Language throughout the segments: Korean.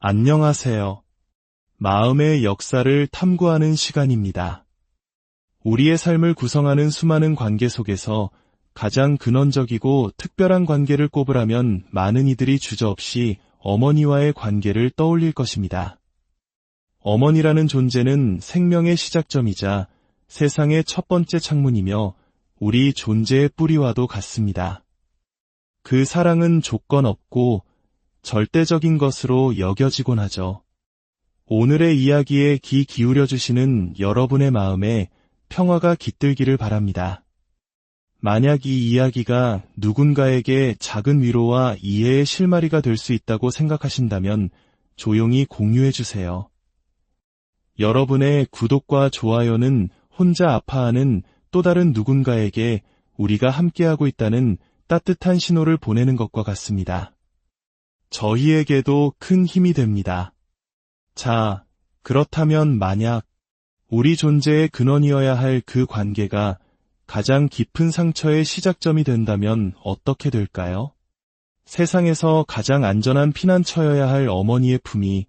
안녕하세요. 마음의 역사를 탐구하는 시간입니다. 우리의 삶을 구성하는 수많은 관계 속에서 가장 근원적이고 특별한 관계를 꼽으라면 많은 이들이 주저없이 어머니와의 관계를 떠올릴 것입니다. 어머니라는 존재는 생명의 시작점이자 세상의 첫 번째 창문이며 우리 존재의 뿌리와도 같습니다. 그 사랑은 조건 없고 절대적인 것으로 여겨지곤 하죠. 오늘의 이야기에 귀 기울여 주시는 여러분의 마음에 평화가 깃들기를 바랍니다. 만약 이 이야기가 누군가에게 작은 위로와 이해의 실마리가 될 수 있다고 생각하신다면 조용히 공유해 주세요. 여러분의 구독과 좋아요는 혼자 아파하는 또 다른 누군가에게 우리가 함께하고 있다는 따뜻한 신호를 보내는 것과 같습니다. 저희에게도 큰 힘이 됩니다. 자, 그렇다면 만약 우리 존재의 근원이어야 할 그 관계가 가장 깊은 상처의 시작점이 된다면 어떻게 될까요? 세상에서 가장 안전한 피난처여야 할 어머니의 품이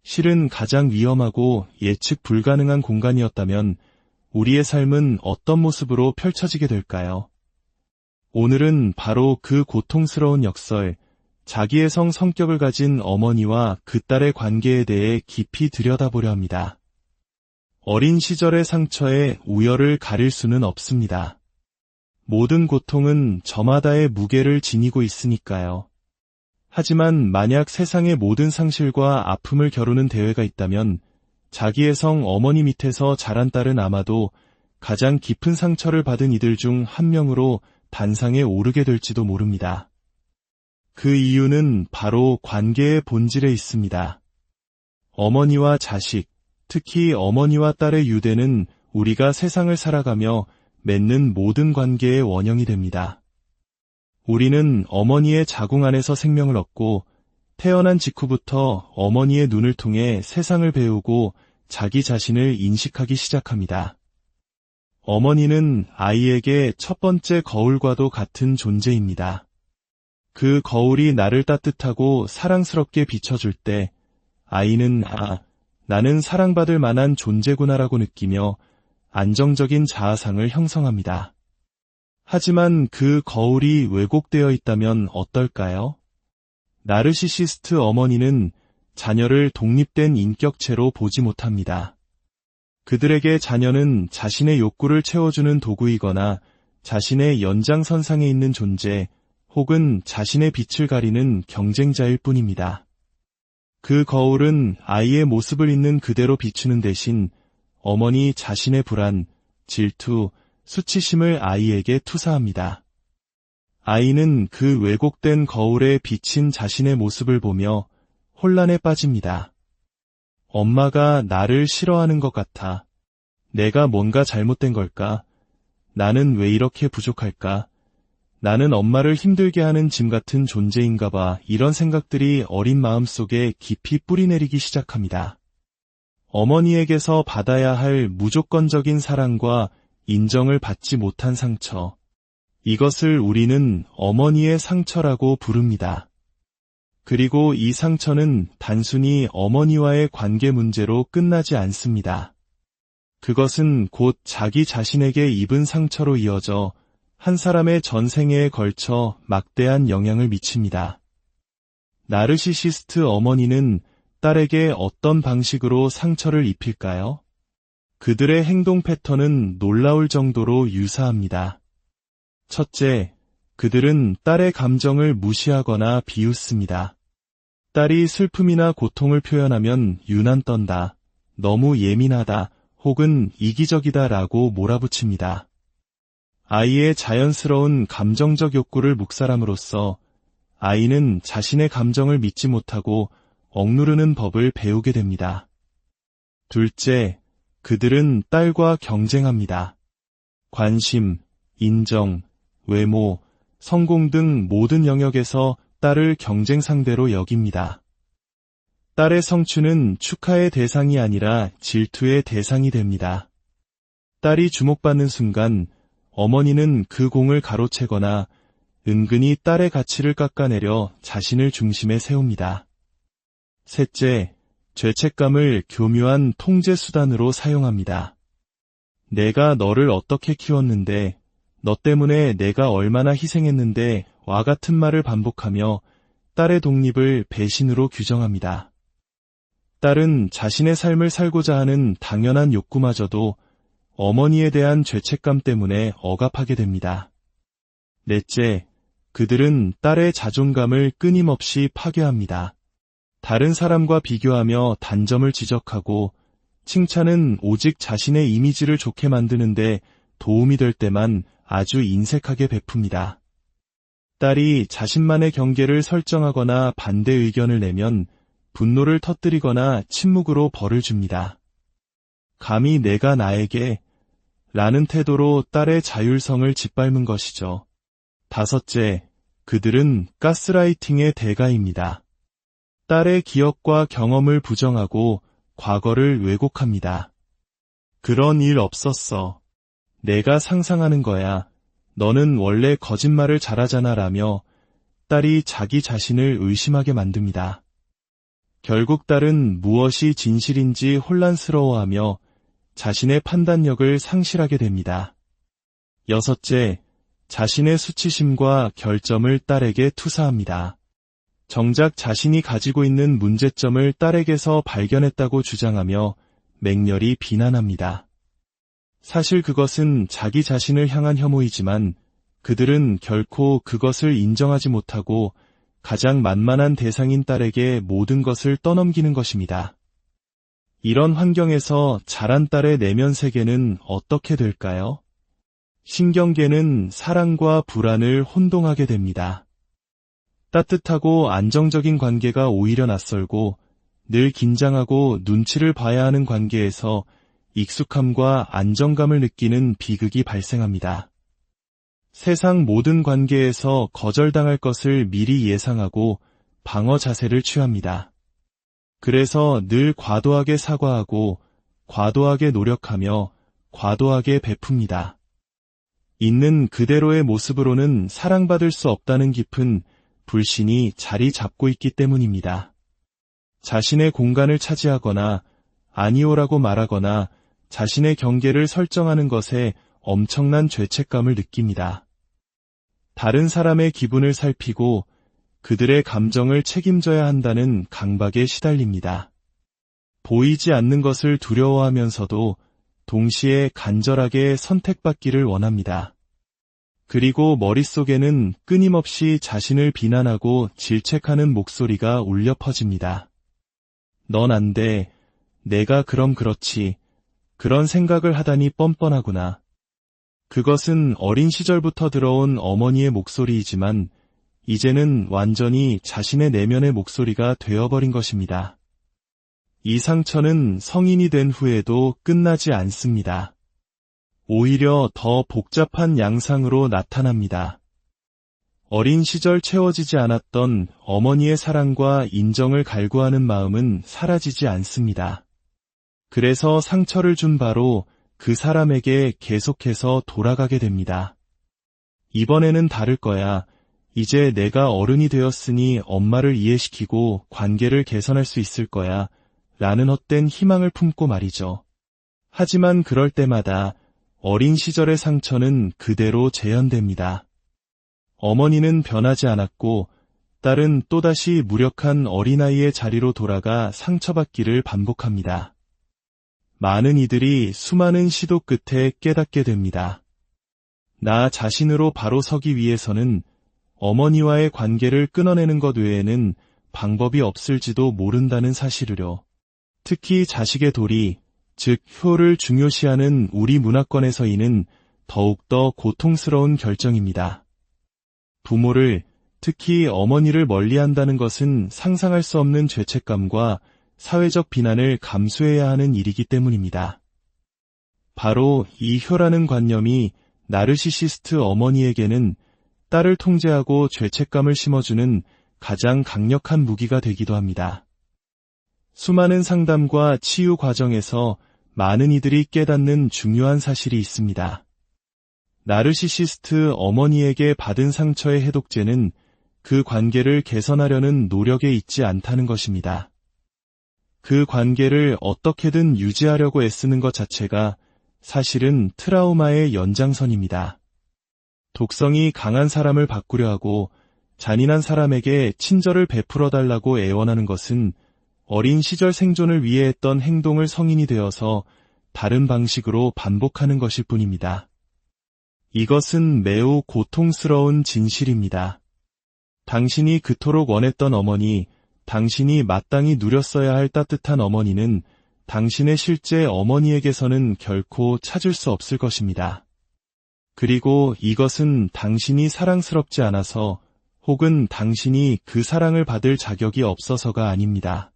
실은 가장 위험하고 예측 불가능한 공간이었다면 우리의 삶은 어떤 모습으로 펼쳐지게 될까요? 오늘은 바로 그 고통스러운 역설, 자기의 성격을 가진 어머니와 그 딸의 관계에 대해 깊이 들여다보려 합니다. 어린 시절의 상처에 우열을 가릴 수는 없습니다. 모든 고통은 저마다의 무게를 지니고 있으니까요. 하지만 만약 세상의 모든 상실과 아픔을 겨루는 대회가 있다면 자기의 성 어머니 밑에서 자란 딸은 아마도 가장 깊은 상처를 받은 이들 중 한 명으로 단상에 오르게 될지도 모릅니다. 그 이유는 바로 관계의 본질에 있습니다. 어머니와 자식, 특히 어머니와 딸의 유대는 우리가 세상을 살아가며 맺는 모든 관계의 원형이 됩니다. 우리는 어머니의 자궁 안에서 생명을 얻고 태어난 직후부터 어머니의 눈을 통해 세상을 배우고 자기 자신을 인식하기 시작합니다. 어머니는 아이에게 첫 번째 거울과도 같은 존재입니다. 그 거울이 나를 따뜻하고 사랑스럽게 비춰줄 때 아이는 나는 사랑받을 만한 존재구나라고 느끼며 안정적인 자아상을 형성합니다. 하지만 그 거울이 왜곡되어 있다면 어떨까요? 나르시시스트 어머니는 자녀를 독립된 인격체로 보지 못합니다. 그들에게 자녀는 자신의 욕구를 채워주는 도구이거나 자신의 연장선상에 있는 존재, 혹은 자신의 빛을 가리는 경쟁자일 뿐입니다. 그 거울은 아이의 모습을 있는 그대로 비추는 대신 어머니 자신의 불안, 질투, 수치심을 아이에게 투사합니다. 아이는 그 왜곡된 거울에 비친 자신의 모습을 보며 혼란에 빠집니다. 엄마가 나를 싫어하는 것 같아. 내가 뭔가 잘못된 걸까? 나는 왜 이렇게 부족할까? 나는 엄마를 힘들게 하는 짐 같은 존재인가 봐. 이런 생각들이 어린 마음속에 깊이 뿌리내리기 시작합니다. 어머니에게서 받아야 할 무조건적인 사랑과 인정을 받지 못한 상처. 이것을 우리는 어머니의 상처라고 부릅니다. 그리고 이 상처는 단순히 어머니와의 관계 문제로 끝나지 않습니다. 그것은 곧 자기 자신에게 입은 상처로 이어져 한 사람의 전생애에 걸쳐 막대한 영향을 미칩니다. 나르시시스트 어머니는 딸에게 어떤 방식으로 상처를 입힐까요? 그들의 행동 패턴은 놀라울 정도로 유사합니다. 첫째, 그들은 딸의 감정을 무시하거나 비웃습니다. 딸이 슬픔이나 고통을 표현하면 유난 떤다, 너무 예민하다, 혹은 이기적이다 라고 몰아붙입니다. 아이의 자연스러운 감정적 욕구를 묵살함으로써 아이는 자신의 감정을 믿지 못하고 억누르는 법을 배우게 됩니다. 둘째, 그들은 딸과 경쟁합니다. 관심, 인정, 외모, 성공 등 모든 영역에서 딸을 경쟁 상대로 여깁니다. 딸의 성취는 축하의 대상이 아니라 질투의 대상이 됩니다. 딸이 주목받는 순간 어머니는 그 공을 가로채거나 은근히 딸의 가치를 깎아내려 자신을 중심에 세웁니다. 셋째, 죄책감을 교묘한 통제 수단으로 사용합니다. 내가 너를 어떻게 키웠는데, 너 때문에 내가 얼마나 희생했는데 와 같은 말을 반복하며 딸의 독립을 배신으로 규정합니다. 딸은 자신의 삶을 살고자 하는 당연한 욕구마저도 어머니에 대한 죄책감 때문에 억압하게 됩니다. 넷째, 그들은 딸의 자존감을 끊임없이 파괴합니다. 다른 사람과 비교하며 단점을 지적하고 칭찬은 오직 자신의 이미지를 좋게 만드는데 도움이 될 때만 아주 인색하게 베풉니다. 딸이 자신만의 경계를 설정하거나 반대 의견을 내면 분노를 터뜨리거나 침묵으로 벌을 줍니다. 감히 내가 나에게 라는 태도로 딸의 자율성을 짓밟은 것이죠. 다섯째, 그들은 가스라이팅의 대가입니다. 딸의 기억과 경험을 부정하고 과거를 왜곡합니다. 그런 일 없었어. 내가 상상하는 거야. 너는 원래 거짓말을 잘하잖아 라며 딸이 자기 자신을 의심하게 만듭니다. 결국 딸은 무엇이 진실인지 혼란스러워하며 자신의 판단력을 상실하게 됩니다. 여섯째, 자신의 수치심과 결점을 딸에게 투사합니다. 정작 자신이 가지고 있는 문제점을 딸에게서 발견했다고 주장하며 맹렬히 비난합니다. 사실 그것은 자기 자신을 향한 혐오이지만 그들은 결코 그것을 인정하지 못하고 가장 만만한 대상인 딸에게 모든 것을 떠넘기는 것입니다. 이런 환경에서 자란 딸의 내면 세계는 어떻게 될까요? 신경계는 사랑과 불안을 혼동하게 됩니다. 따뜻하고 안정적인 관계가 오히려 낯설고 늘 긴장하고 눈치를 봐야 하는 관계에서 익숙함과 안정감을 느끼는 비극이 발생합니다. 세상 모든 관계에서 거절당할 것을 미리 예상하고 방어 자세를 취합니다. 그래서 늘 과도하게 사과하고 과도하게 노력하며 과도하게 베풉니다. 있는 그대로의 모습으로는 사랑받을 수 없다는 깊은 불신이 자리 잡고 있기 때문입니다. 자신의 공간을 차지하거나 아니오라고 말하거나 자신의 경계를 설정하는 것에 엄청난 죄책감을 느낍니다. 다른 사람의 기분을 살피고 그들의 감정을 책임져야 한다는 강박에 시달립니다. 보이지 않는 것을 두려워하면서도 동시에 간절하게 선택받기를 원합니다. 그리고 머릿속에는 끊임없이 자신을 비난하고 질책하는 목소리가 울려 퍼집니다. 넌 안 돼. 내가 그럼 그렇지. 그런 생각을 하다니 뻔뻔하구나. 그것은 어린 시절부터 들어온 어머니의 목소리이지만 이제는 완전히 자신의 내면의 목소리가 되어버린 것입니다. 이 상처는 성인이 된 후에도 끝나지 않습니다. 오히려 더 복잡한 양상으로 나타납니다. 어린 시절 채워지지 않았던 어머니의 사랑과 인정을 갈구하는 마음은 사라지지 않습니다. 그래서 상처를 준 바로 그 사람에게 계속해서 돌아가게 됩니다. 이번에는 다를 거야. 이제 내가 어른이 되었으니 엄마를 이해시키고 관계를 개선할 수 있을 거야. 라는 헛된 희망을 품고 말이죠. 하지만 그럴 때마다 어린 시절의 상처는 그대로 재현됩니다. 어머니는 변하지 않았고 딸은 또다시 무력한 어린아이의 자리로 돌아가 상처받기를 반복합니다. 많은 이들이 수많은 시도 끝에 깨닫게 됩니다. 나 자신으로 바로 서기 위해서는 어머니와의 관계를 끊어내는 것 외에는 방법이 없을지도 모른다는 사실을요. 특히 자식의 도리, 즉 효를 중요시하는 우리 문화권에서 이는 더욱더 고통스러운 결정입니다. 부모를, 특히 어머니를 멀리한다는 것은 상상할 수 없는 죄책감과 사회적 비난을 감수해야 하는 일이기 때문입니다. 바로 이 효라는 관념이 나르시시스트 어머니에게는 딸을 통제하고 죄책감을 심어주는 가장 강력한 무기가 되기도 합니다. 수많은 상담과 치유 과정에서 많은 이들이 깨닫는 중요한 사실이 있습니다. 나르시시스트 어머니에게 받은 상처의 해독제는 그 관계를 개선하려는 노력에 있지 않다는 것입니다. 그 관계를 어떻게든 유지하려고 애쓰는 것 자체가 사실은 트라우마의 연장선입니다. 독성이 강한 사람을 바꾸려 하고 잔인한 사람에게 친절을 베풀어 달라고 애원하는 것은 어린 시절 생존을 위해 했던 행동을 성인이 되어서 다른 방식으로 반복하는 것일 뿐입니다. 이것은 매우 고통스러운 진실입니다. 당신이 그토록 원했던 어머니, 당신이 마땅히 누렸어야 할 따뜻한 어머니는 당신의 실제 어머니에게서는 결코 찾을 수 없을 것입니다. 그리고 이것은 당신이 사랑스럽지 않아서 혹은 당신이 그 사랑을 받을 자격이 없어서가 아닙니다.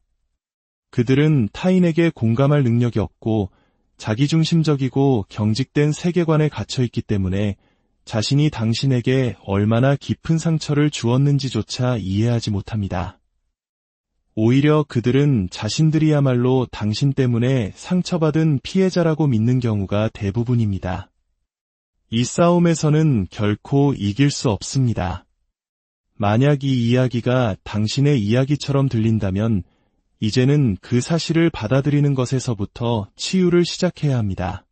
그들은 타인에게 공감할 능력이 없고 자기중심적이고 경직된 세계관에 갇혀있기 때문에 자신이 당신에게 얼마나 깊은 상처를 주었는지조차 이해하지 못합니다. 오히려 그들은 자신들이야말로 당신 때문에 상처받은 피해자라고 믿는 경우가 대부분입니다. 이 싸움에서는 결코 이길 수 없습니다. 만약 이 이야기가 당신의 이야기처럼 들린다면 이제는 그 사실을 받아들이는 것에서부터 치유를 시작해야 합니다.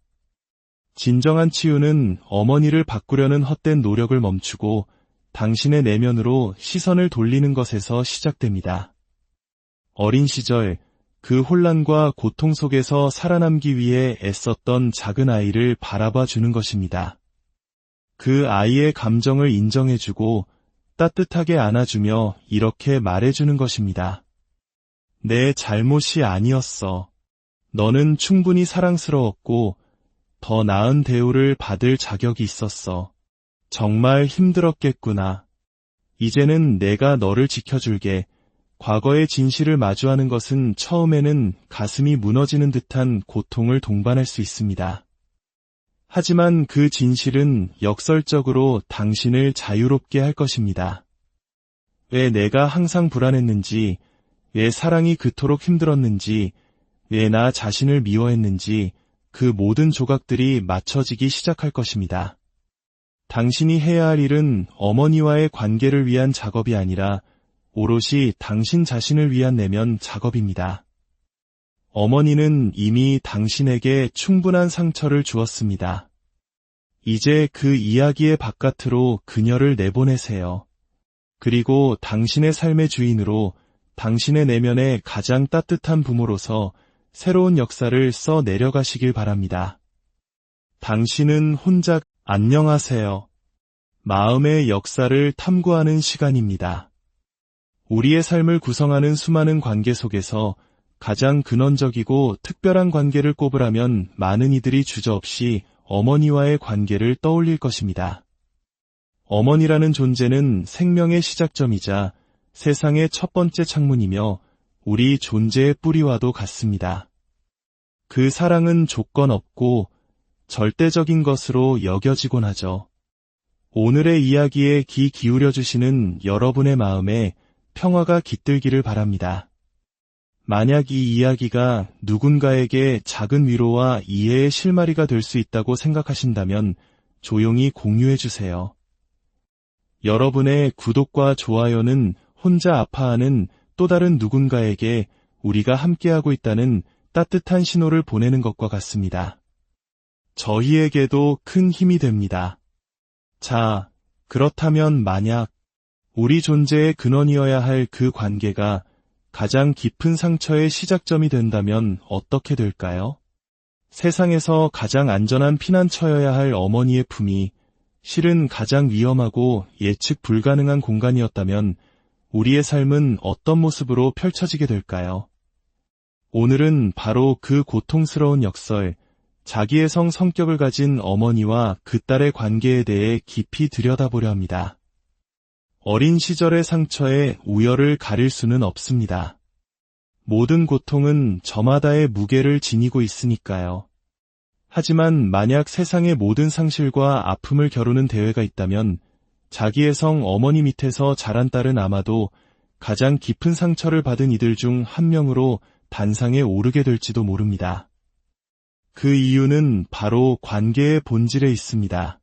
진정한 치유는 어머니를 바꾸려는 헛된 노력을 멈추고 당신의 내면으로 시선을 돌리는 것에서 시작됩니다. 어린 시절 그 혼란과 고통 속에서 살아남기 위해 애썼던 작은 아이를 바라봐 주는 것입니다. 그 아이의 감정을 인정해주고 따뜻하게 안아주며 이렇게 말해주는 것입니다. 내 잘못이 아니었어. 너는 충분히 사랑스러웠고 더 나은 대우를 받을 자격이 있었어. 정말 힘들었겠구나. 이제는 내가 너를 지켜줄게. 과거의 진실을 마주하는 것은 처음에는 가슴이 무너지는 듯한 고통을 동반할 수 있습니다. 하지만 그 진실은 역설적으로 당신을 자유롭게 할 것입니다. 왜 내가 항상 불안했는지, 왜 사랑이 그토록 힘들었는지, 왜 나 자신을 미워했는지 그 모든 조각들이 맞춰지기 시작할 것입니다. 당신이 해야 할 일은 어머니와의 관계를 위한 작업이 아니라 오롯이 당신 자신을 위한 내면 작업입니다. 어머니는 이미 당신에게 충분한 상처를 주었습니다. 이제 그 이야기의 바깥으로 그녀를 내보내세요. 그리고 당신의 삶의 주인으로 당신의 내면의 가장 따뜻한 부모로서 새로운 역사를 써 내려가시길 바랍니다. 당신은 혼자 안녕하세요. 마음의 역사를 탐구하는 시간입니다. 우리의 삶을 구성하는 수많은 관계 속에서 가장 근원적이고 특별한 관계를 꼽으라면 많은 이들이 주저없이 어머니와의 관계를 떠올릴 것입니다. 어머니라는 존재는 생명의 시작점이자 세상의 첫 번째 창문이며 우리 존재의 뿌리와도 같습니다. 그 사랑은 조건 없고 절대적인 것으로 여겨지곤 하죠. 오늘의 이야기에 귀 기울여 주시는 여러분의 마음에 평화가 깃들기를 바랍니다. 만약 이 이야기가 누군가에게 작은 위로와 이해의 실마리가 될 수 있다고 생각하신다면 조용히 공유해 주세요. 여러분의 구독과 좋아요는 혼자 아파하는 또 다른 누군가에게 우리가 함께하고 있다는 따뜻한 신호를 보내는 것과 같습니다. 저희에게도 큰 힘이 됩니다. 자, 그렇다면 만약 우리 존재의 근원이어야 할 그 관계가 가장 깊은 상처의 시작점이 된다면 어떻게 될까요? 세상에서 가장 안전한 피난처여야 할 어머니의 품이 실은 가장 위험하고 예측 불가능한 공간이었다면 우리의 삶은 어떤 모습으로 펼쳐지게 될까요? 오늘은 바로 그 고통스러운 역설, 자기의 성격을 가진 어머니와 그 딸의 관계에 대해 깊이 들여다보려 합니다. 어린 시절의 상처에 우열을 가릴 수는 없습니다. 모든 고통은 저마다의 무게를 지니고 있으니까요. 하지만 만약 세상의 모든 상실과 아픔을 겨루는 대회가 있다면 자기의 성 어머니 밑에서 자란 딸은 아마도 가장 깊은 상처를 받은 이들 중 한 명으로 단상에 오르게 될지도 모릅니다. 그 이유는 바로 관계의 본질에 있습니다.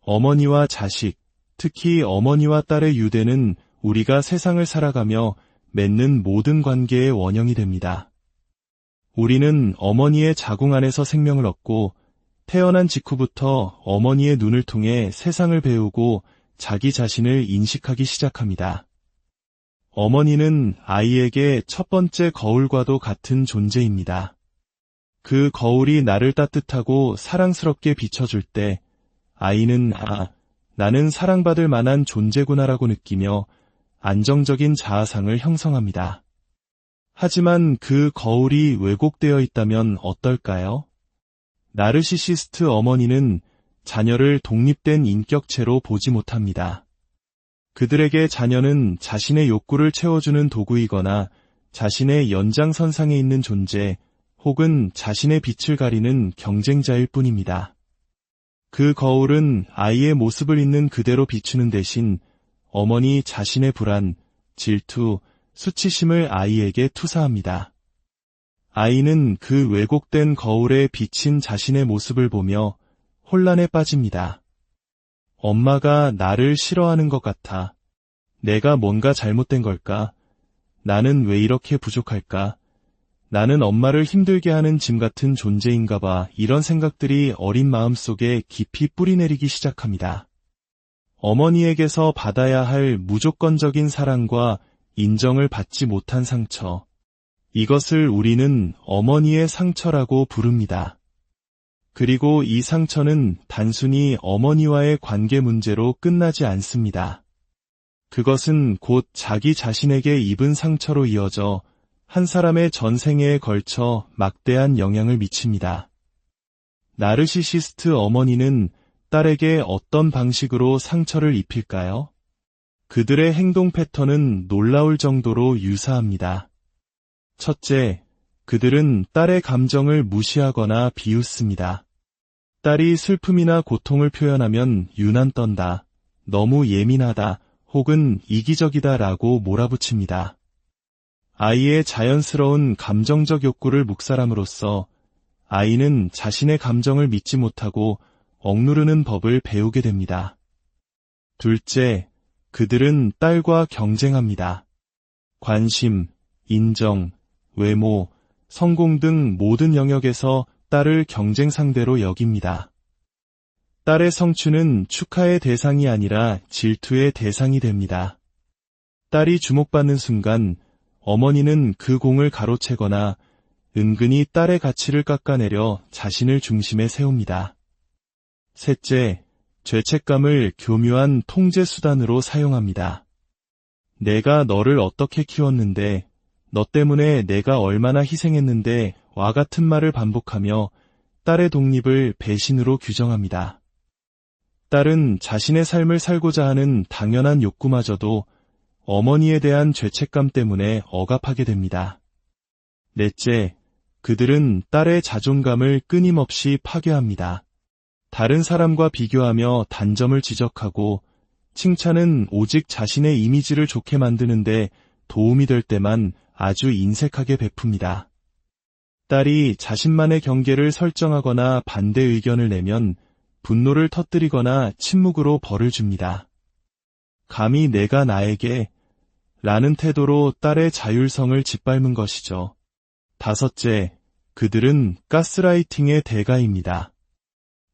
어머니와 자식, 특히 어머니와 딸의 유대는 우리가 세상을 살아가며 맺는 모든 관계의 원형이 됩니다. 우리는 어머니의 자궁 안에서 생명을 얻고 태어난 직후부터 어머니의 눈을 통해 세상을 배우고 자기 자신을 인식하기 시작합니다. 어머니는 아이에게 첫 번째 거울과도 같은 존재입니다. 그 거울이 나를 따뜻하고 사랑스럽게 비춰줄 때 아이는 나는 사랑받을 만한 존재구나라고 느끼며 안정적인 자아상을 형성합니다. 하지만 그 거울이 왜곡되어 있다면 어떨까요? 나르시시스트 어머니는 자녀를 독립된 인격체로 보지 못합니다. 그들에게 자녀는 자신의 욕구를 채워주는 도구이거나 자신의 연장선상에 있는 존재 혹은 자신의 빛을 가리는 경쟁자일 뿐입니다. 그 거울은 아이의 모습을 있는 그대로 비추는 대신 어머니 자신의 불안, 질투, 수치심을 아이에게 투사합니다. 아이는 그 왜곡된 거울에 비친 자신의 모습을 보며 혼란에 빠집니다. 엄마가 나를 싫어하는 것 같아. 내가 뭔가 잘못된 걸까? 나는 왜 이렇게 부족할까? 나는 엄마를 힘들게 하는 짐 같은 존재인가 봐. 이런 생각들이 어린 마음속에 깊이 뿌리내리기 시작합니다. 어머니에게서 받아야 할 무조건적인 사랑과 인정을 받지 못한 상처. 이것을 우리는 어머니의 상처라고 부릅니다. 그리고 이 상처는 단순히 어머니와의 관계 문제로 끝나지 않습니다. 그것은 곧 자기 자신에게 입은 상처로 이어져 한 사람의 전생애에 걸쳐 막대한 영향을 미칩니다. 나르시시스트 어머니는 딸에게 어떤 방식으로 상처를 입힐까요? 그들의 행동 패턴은 놀라울 정도로 유사합니다. 첫째, 그들은 딸의 감정을 무시하거나 비웃습니다. 딸이 슬픔이나 고통을 표현하면 유난 떤다, 너무 예민하다, 혹은 이기적이다 라고 몰아붙입니다. 아이의 자연스러운 감정적 욕구를 묵살함으로써 아이는 자신의 감정을 믿지 못하고 억누르는 법을 배우게 됩니다. 둘째, 그들은 딸과 경쟁합니다. 관심, 인정, 외모, 성공 등 모든 영역에서 딸을 경쟁 상대로 여깁니다. 딸의 성취는 축하의 대상이 아니라 질투의 대상이 됩니다. 딸이 주목받는 순간 어머니는 그 공을 가로채거나 은근히 딸의 가치를 깎아내려 자신을 중심에 세웁니다. 셋째, 죄책감을 교묘한 통제 수단으로 사용합니다. 내가 너를 어떻게 키웠는데, 너 때문에 내가 얼마나 희생했는데 와 같은 말을 반복하며 딸의 독립을 배신으로 규정합니다. 딸은 자신의 삶을 살고자 하는 당연한 욕구마저도 어머니에 대한 죄책감 때문에 억압하게 됩니다. 넷째, 그들은 딸의 자존감을 끊임없이 파괴합니다. 다른 사람과 비교하며 단점을 지적하고 칭찬은 오직 자신의 이미지를 좋게 만드는데 도움이 될 때만 아주 인색하게 베풉니다. 딸이 자신만의 경계를 설정하거나 반대 의견을 내면 분노를 터뜨리거나 침묵으로 벌을 줍니다. 감히 내가 나에게 라는 태도로 딸의 자율성을 짓밟은 것이죠. 다섯째, 그들은 가스라이팅의 대가입니다.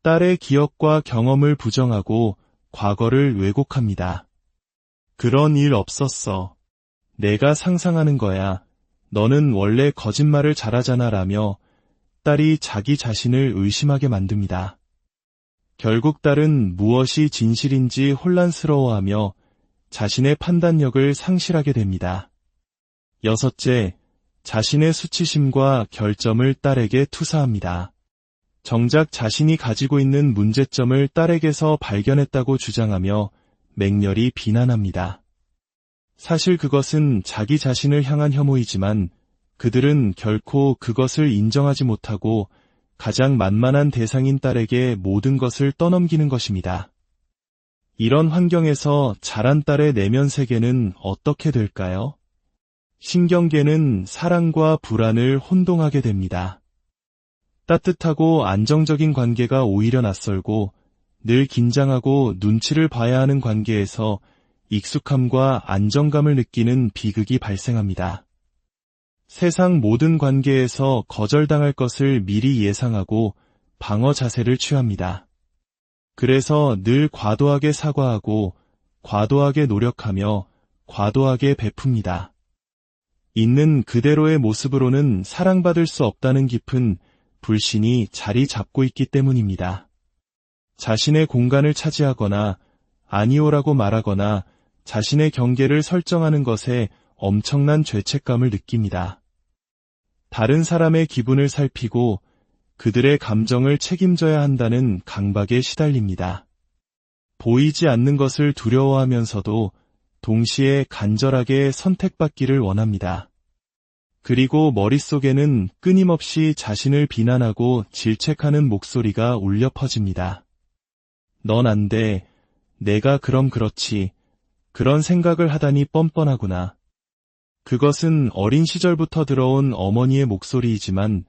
딸의 기억과 경험을 부정하고 과거를 왜곡합니다. 그런 일 없었어. 내가 상상하는 거야. 너는 원래 거짓말을 잘하잖아 라며 딸이 자기 자신을 의심하게 만듭니다. 결국 딸은 무엇이 진실인지 혼란스러워하며 자신의 판단력을 상실하게 됩니다. 여섯째, 자신의 수치심과 결점을 딸에게 투사합니다. 정작 자신이 가지고 있는 문제점을 딸에게서 발견했다고 주장하며 맹렬히 비난합니다. 사실 그것은 자기 자신을 향한 혐오이지만 그들은 결코 그것을 인정하지 못하고 가장 만만한 대상인 딸에게 모든 것을 떠넘기는 것입니다. 이런 환경에서 자란 딸의 내면 세계는 어떻게 될까요? 신경계는 사랑과 불안을 혼동하게 됩니다. 따뜻하고 안정적인 관계가 오히려 낯설고 늘 긴장하고 눈치를 봐야 하는 관계에서 익숙함과 안정감을 느끼는 비극이 발생합니다. 세상 모든 관계에서 거절당할 것을 미리 예상하고 방어 자세를 취합니다. 그래서 늘 과도하게 사과하고 과도하게 노력하며 과도하게 베풉니다. 있는 그대로의 모습으로는 사랑받을 수 없다는 깊은 불신이 자리 잡고 있기 때문입니다. 자신의 공간을 차지하거나 아니오라고 말하거나 자신의 경계를 설정하는 것에 엄청난 죄책감을 느낍니다. 다른 사람의 기분을 살피고 그들의 감정을 책임져야 한다는 강박에 시달립니다. 보이지 않는 것을 두려워하면서도 동시에 간절하게 선택받기를 원합니다. 그리고 머릿속에는 끊임없이 자신을 비난하고 질책하는 목소리가 울려 퍼집니다. 넌 안 돼. 내가 그럼 그렇지. 그런 생각을 하다니 뻔뻔하구나. 그것은 어린 시절부터 들어온 어머니의 목소리이지만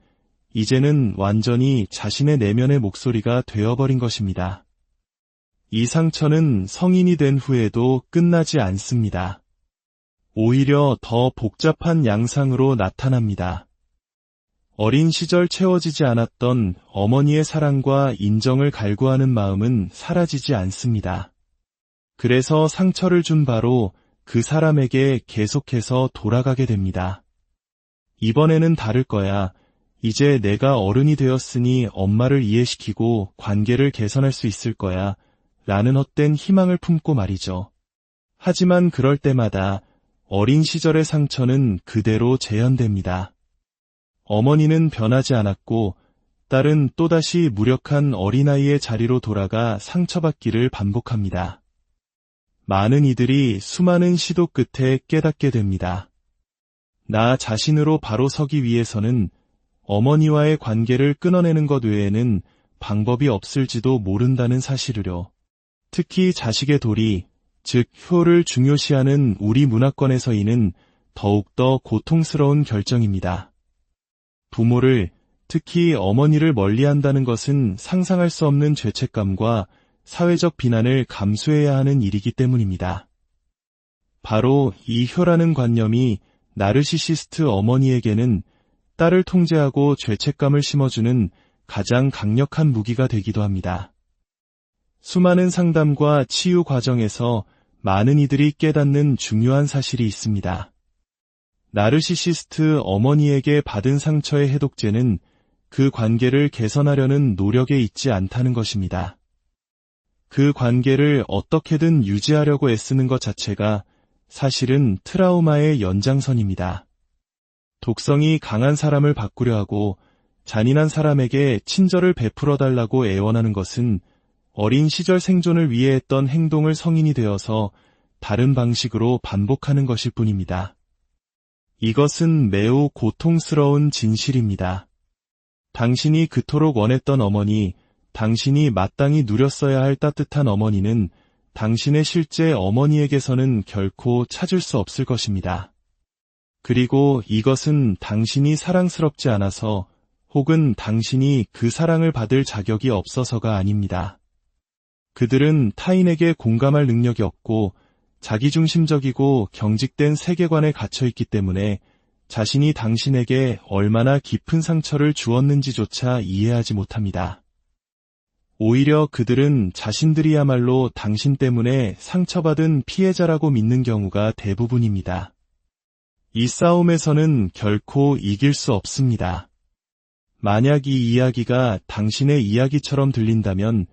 이제는 완전히 자신의 내면의 목소리가 되어버린 것입니다. 이 상처는 성인이 된 후에도 끝나지 않습니다. 오히려 더 복잡한 양상으로 나타납니다. 어린 시절 채워지지 않았던 어머니의 사랑과 인정을 갈구하는 마음은 사라지지 않습니다. 그래서 상처를 준 바로 그 사람에게 계속해서 돌아가게 됩니다. 이번에는 다를 거야. 이제 내가 어른이 되었으니 엄마를 이해시키고 관계를 개선할 수 있을 거야. 라는 헛된 희망을 품고 말이죠. 하지만 그럴 때마다 어린 시절의 상처는 그대로 재현됩니다. 어머니는 변하지 않았고 딸은 또다시 무력한 어린아이의 자리로 돌아가 상처받기를 반복합니다. 많은 이들이 수많은 시도 끝에 깨닫게 됩니다. 나 자신으로 바로 서기 위해서는 어머니와의 관계를 끊어내는 것 외에는 방법이 없을지도 모른다는 사실을요. 특히 자식의 도리, 즉 효를 중요시하는 우리 문화권에서 이는 더욱더 고통스러운 결정입니다. 부모를, 특히 어머니를 멀리한다는 것은 상상할 수 없는 죄책감과 사회적 비난을 감수해야 하는 일이기 때문입니다. 바로 이 효라는 관념이 나르시시스트 어머니에게는 딸을 통제하고 죄책감을 심어주는 가장 강력한 무기가 되기도 합니다. 수많은 상담과 치유 과정에서 많은 이들이 깨닫는 중요한 사실이 있습니다. 나르시시스트 어머니에게 받은 상처의 해독제는 그 관계를 개선하려는 노력에 있지 않다는 것입니다. 그 관계를 어떻게든 유지하려고 애쓰는 것 자체가 사실은 트라우마의 연장선입니다. 독성이 강한 사람을 바꾸려 하고 잔인한 사람에게 친절을 베풀어 달라고 애원하는 것은 어린 시절 생존을 위해 했던 행동을 성인이 되어서 다른 방식으로 반복하는 것일 뿐입니다. 이것은 매우 고통스러운 진실입니다. 당신이 그토록 원했던 어머니, 당신이 마땅히 누렸어야 할 따뜻한 어머니는 당신의 실제 어머니에게서는 결코 찾을 수 없을 것입니다. 그리고 이것은 당신이 사랑스럽지 않아서 혹은 당신이 그 사랑을 받을 자격이 없어서가 아닙니다. 그들은 타인에게 공감할 능력이 없고 자기중심적이고 경직된 세계관에 갇혀있기 때문에 자신이 당신에게 얼마나 깊은 상처를 주었는지조차 이해하지 못합니다. 오히려 그들은 자신들이야말로 당신 때문에 상처받은 피해자라고 믿는 경우가 대부분입니다. 이 싸움에서는 결코 이길 수 없습니다. 만약 이 이야기가 당신의 이야기처럼 들린다면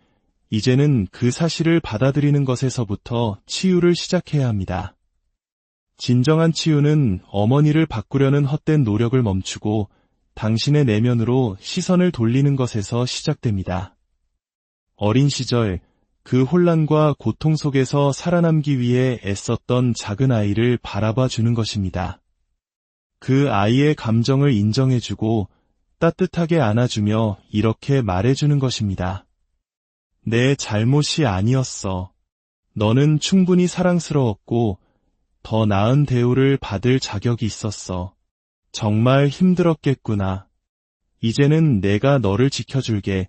이제는 그 사실을 받아들이는 것에서부터 치유를 시작해야 합니다. 진정한 치유는 어머니를 바꾸려는 헛된 노력을 멈추고 당신의 내면으로 시선을 돌리는 것에서 시작됩니다. 어린 시절 그 혼란과 고통 속에서 살아남기 위해 애썼던 작은 아이를 바라봐 주는 것입니다. 그 아이의 감정을 인정해주고 따뜻하게 안아주며 이렇게 말해주는 것입니다. 내 잘못이 아니었어. 너는 충분히 사랑스러웠고 더 나은 대우를 받을 자격이 있었어. 정말 힘들었겠구나. 이제는 내가 너를 지켜줄게.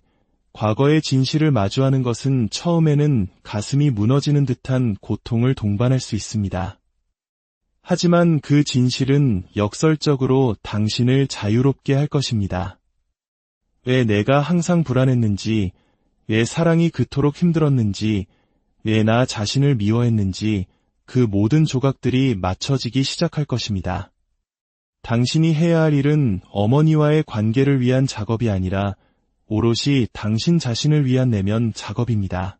과거의 진실을 마주하는 것은 처음에는 가슴이 무너지는 듯한 고통을 동반할 수 있습니다. 하지만 그 진실은 역설적으로 당신을 자유롭게 할 것입니다. 왜 내가 항상 불안했는지, 왜 사랑이 그토록 힘들었는지, 왜 나 자신을 미워했는지 그 모든 조각들이 맞춰지기 시작할 것입니다. 당신이 해야 할 일은 어머니와의 관계를 위한 작업이 아니라 오롯이 당신 자신을 위한 내면 작업입니다.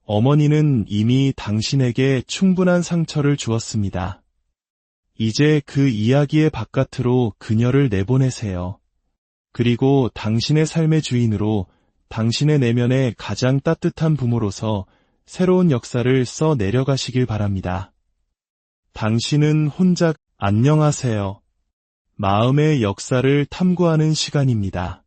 어머니는 이미 당신에게 충분한 상처를 주었습니다. 이제 그 이야기의 바깥으로 그녀를 내보내세요. 그리고 당신의 삶의 주인으로 당신의 내면의 가장 따뜻한 부모로서 새로운 역사를 써 내려가시길 바랍니다. 당신은 혼자 안녕하세요. 마음의 역사를 탐구하는 시간입니다.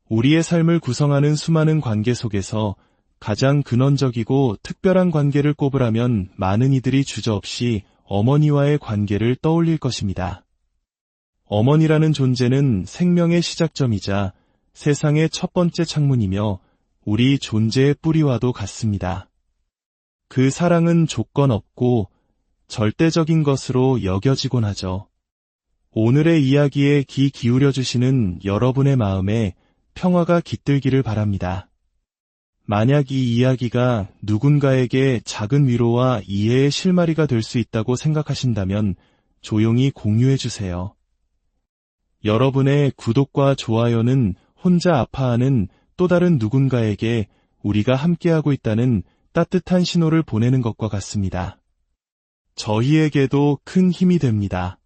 우리의 삶을 구성하는 수많은 관계 속에서 가장 근원적이고 특별한 관계를 꼽으라면 많은 이들이 주저없이 어머니와의 관계를 떠올릴 것입니다. 어머니라는 존재는 생명의 시작점이자 세상의 첫 번째 창문이며 우리 존재의 뿌리와도 같습니다. 그 사랑은 조건 없고 절대적인 것으로 여겨지곤 하죠. 오늘의 이야기에 귀 기울여주시는 여러분의 마음에 평화가 깃들기를 바랍니다. 만약 이 이야기가 누군가에게 작은 위로와 이해의 실마리가 될 수 있다고 생각하신다면 조용히 공유해주세요. 여러분의 구독과 좋아요는 혼자 아파하는 또 다른 누군가에게 우리가 함께하고 있다는 따뜻한 신호를 보내는 것과 같습니다. 저희에게도 큰 힘이 됩니다.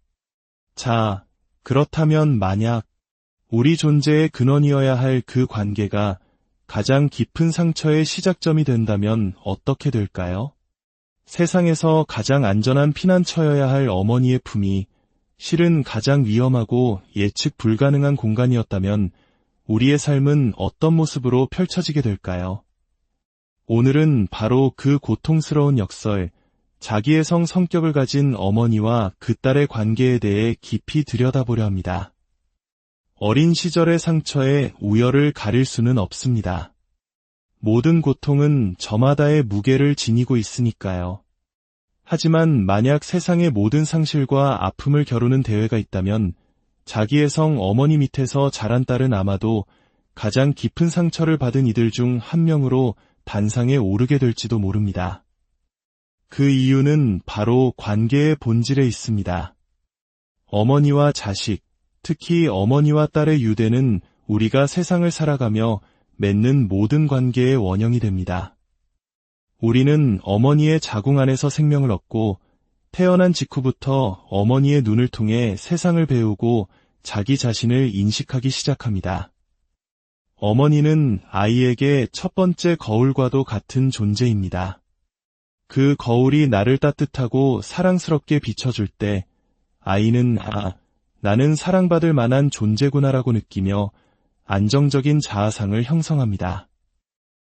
자, 그렇다면 만약 우리 존재의 근원이어야 할 그 관계가 가장 깊은 상처의 시작점이 된다면 어떻게 될까요? 세상에서 가장 안전한 피난처여야 할 어머니의 품이 실은 가장 위험하고 예측 불가능한 공간이었다면 우리의 삶은 어떤 모습으로 펼쳐지게 될까요? 오늘은 바로 그 고통스러운 역설, 자기의 성격을 가진 어머니와 그 딸의 관계에 대해 깊이 들여다보려 합니다. 어린 시절의 상처에 우열을 가릴 수는 없습니다. 모든 고통은 저마다의 무게를 지니고 있으니까요. 하지만 만약 세상의 모든 상실과 아픔을 겨루는 대회가 있다면 자기의 성 어머니 밑에서 자란 딸은 아마도 가장 깊은 상처를 받은 이들 중 한 명으로 단상에 오르게 될지도 모릅니다. 그 이유는 바로 관계의 본질에 있습니다. 어머니와 자식, 특히 어머니와 딸의 유대는 우리가 세상을 살아가며 맺는 모든 관계의 원형이 됩니다. 우리는 어머니의 자궁 안에서 생명을 얻고 태어난 직후부터 어머니의 눈을 통해 세상을 배우고 자기 자신을 인식하기 시작합니다. 어머니는 아이에게 첫 번째 거울과도 같은 존재입니다. 그 거울이 나를 따뜻하고 사랑스럽게 비춰줄 때 아이는 나는 사랑받을 만한 존재구나라고 느끼며 안정적인 자아상을 형성합니다.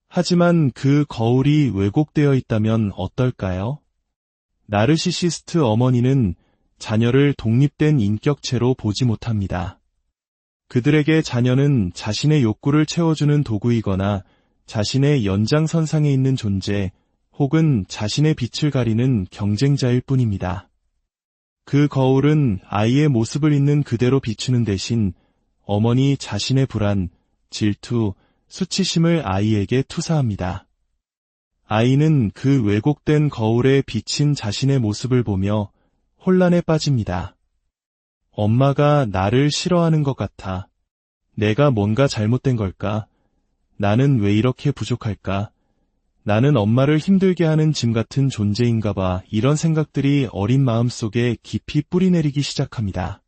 하지만 그 거울이 왜곡되어 있다면 어떨까요? 나르시시스트 어머니는 자녀를 독립된 인격체로 보지 못합니다. 그들에게 자녀는 자신의 욕구를 채워주는 도구이거나 자신의 연장선상에 있는 존재 혹은 자신의 빛을 가리는 경쟁자일 뿐입니다. 그 거울은 아이의 모습을 있는 그대로 비추는 대신 어머니 자신의 불안, 질투, 수치심을 아이에게 투사합니다. 아이는 그 왜곡된 거울에 비친 자신의 모습을 보며 혼란에 빠집니다. 엄마가 나를 싫어하는 것 같아. 내가 뭔가 잘못된 걸까? 나는 왜 이렇게 부족할까? 나는 엄마를 힘들게 하는 짐 같은 존재인가 봐. 이런 생각들이 어린 마음속에 깊이 뿌리내리기 시작합니다.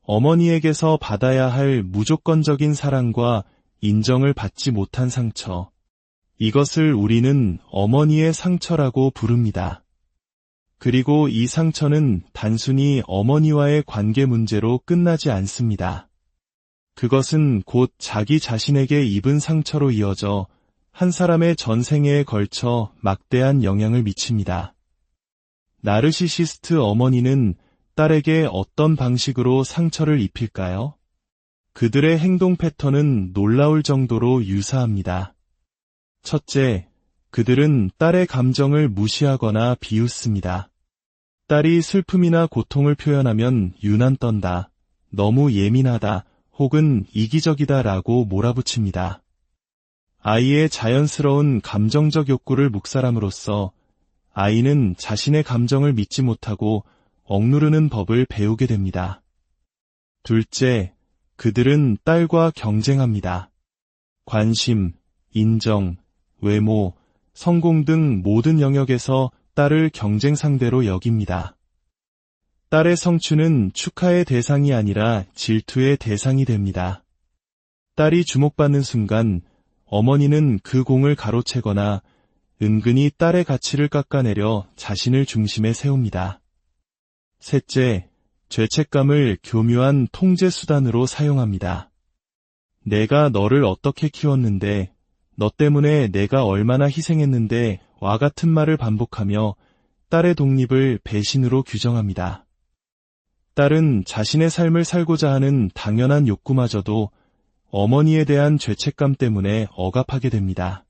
어머니에게서 받아야 할 무조건적인 사랑과 인정을 받지 못한 상처. 이것을 우리는 어머니의 상처라고 부릅니다. 그리고 이 상처는 단순히 어머니와의 관계 문제로 끝나지 않습니다. 그것은 곧 자기 자신에게 입은 상처로 이어져 한 사람의 전생애에 걸쳐 막대한 영향을 미칩니다. 나르시시스트 어머니는 딸에게 어떤 방식으로 상처를 입힐까요? 그들의 행동 패턴은 놀라울 정도로 유사합니다. 첫째, 그들은 딸의 감정을 무시하거나 비웃습니다. 딸이 슬픔이나 고통을 표현하면 유난 떤다, 너무 예민하다, 혹은 이기적이다 라고 몰아붙입니다. 아이의 자연스러운 감정적 욕구를 묵살함으로써 아이는 자신의 감정을 믿지 못하고 억누르는 법을 배우게 됩니다. 둘째, 그들은 딸과 경쟁합니다. 관심, 인정, 외모, 성공 등 모든 영역에서 딸을 경쟁 상대로 여깁니다. 딸의 성취는 축하의 대상이 아니라 질투의 대상이 됩니다. 딸이 주목받는 순간 어머니는 그 공을 가로채거나 은근히 딸의 가치를 깎아내려 자신을 중심에 세웁니다. 셋째, 죄책감을 교묘한 통제 수단으로 사용합니다. 내가 너를 어떻게 키웠는데, 너 때문에 내가 얼마나 희생했는데 와 같은 말을 반복하며 딸의 독립을 배신으로 규정합니다. 딸은 자신의 삶을 살고자 하는 당연한 욕구마저도 어머니에 대한 죄책감 때문에 억압하게 됩니다.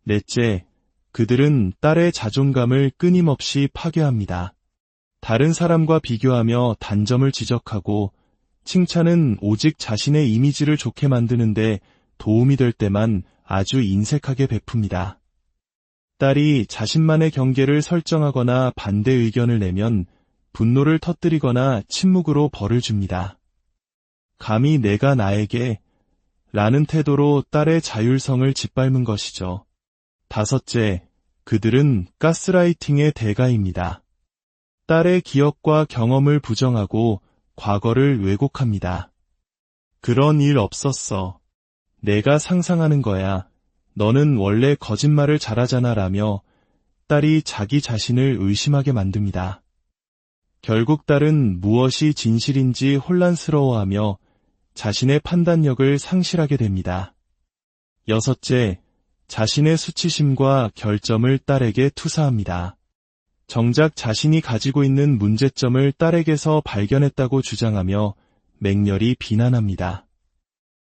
넷째, 그들은 딸의 자존감을 끊임없이 파괴합니다. 다른 사람과 비교하며 단점을 지적하고 칭찬은 오직 자신의 이미지를 좋게 만드는데 도움이 될 때만 아주 인색하게 베풉니다. 딸이 자신만의 경계를 설정하거나 반대 의견을 내면 분노를 터뜨리거나 침묵으로 벌을 줍니다. 감히 내가 나에게 라는 태도로 딸의 자율성을 짓밟은 것이죠. 다섯째, 그들은 가스라이팅의 대가입니다. 딸의 기억과 경험을 부정하고 과거를 왜곡합니다. 그런 일 없었어. 내가 상상하는 거야. 너는 원래 거짓말을 잘하잖아 라며 딸이 자기 자신을 의심하게 만듭니다. 결국 딸은 무엇이 진실인지 혼란스러워하며 자신의 판단력을 상실하게 됩니다. 여섯째, 자신의 수치심과 결점을 딸에게 투사합니다. 정작 자신이 가지고 있는 문제점을 딸에게서 발견했다고 주장하며 맹렬히 비난합니다.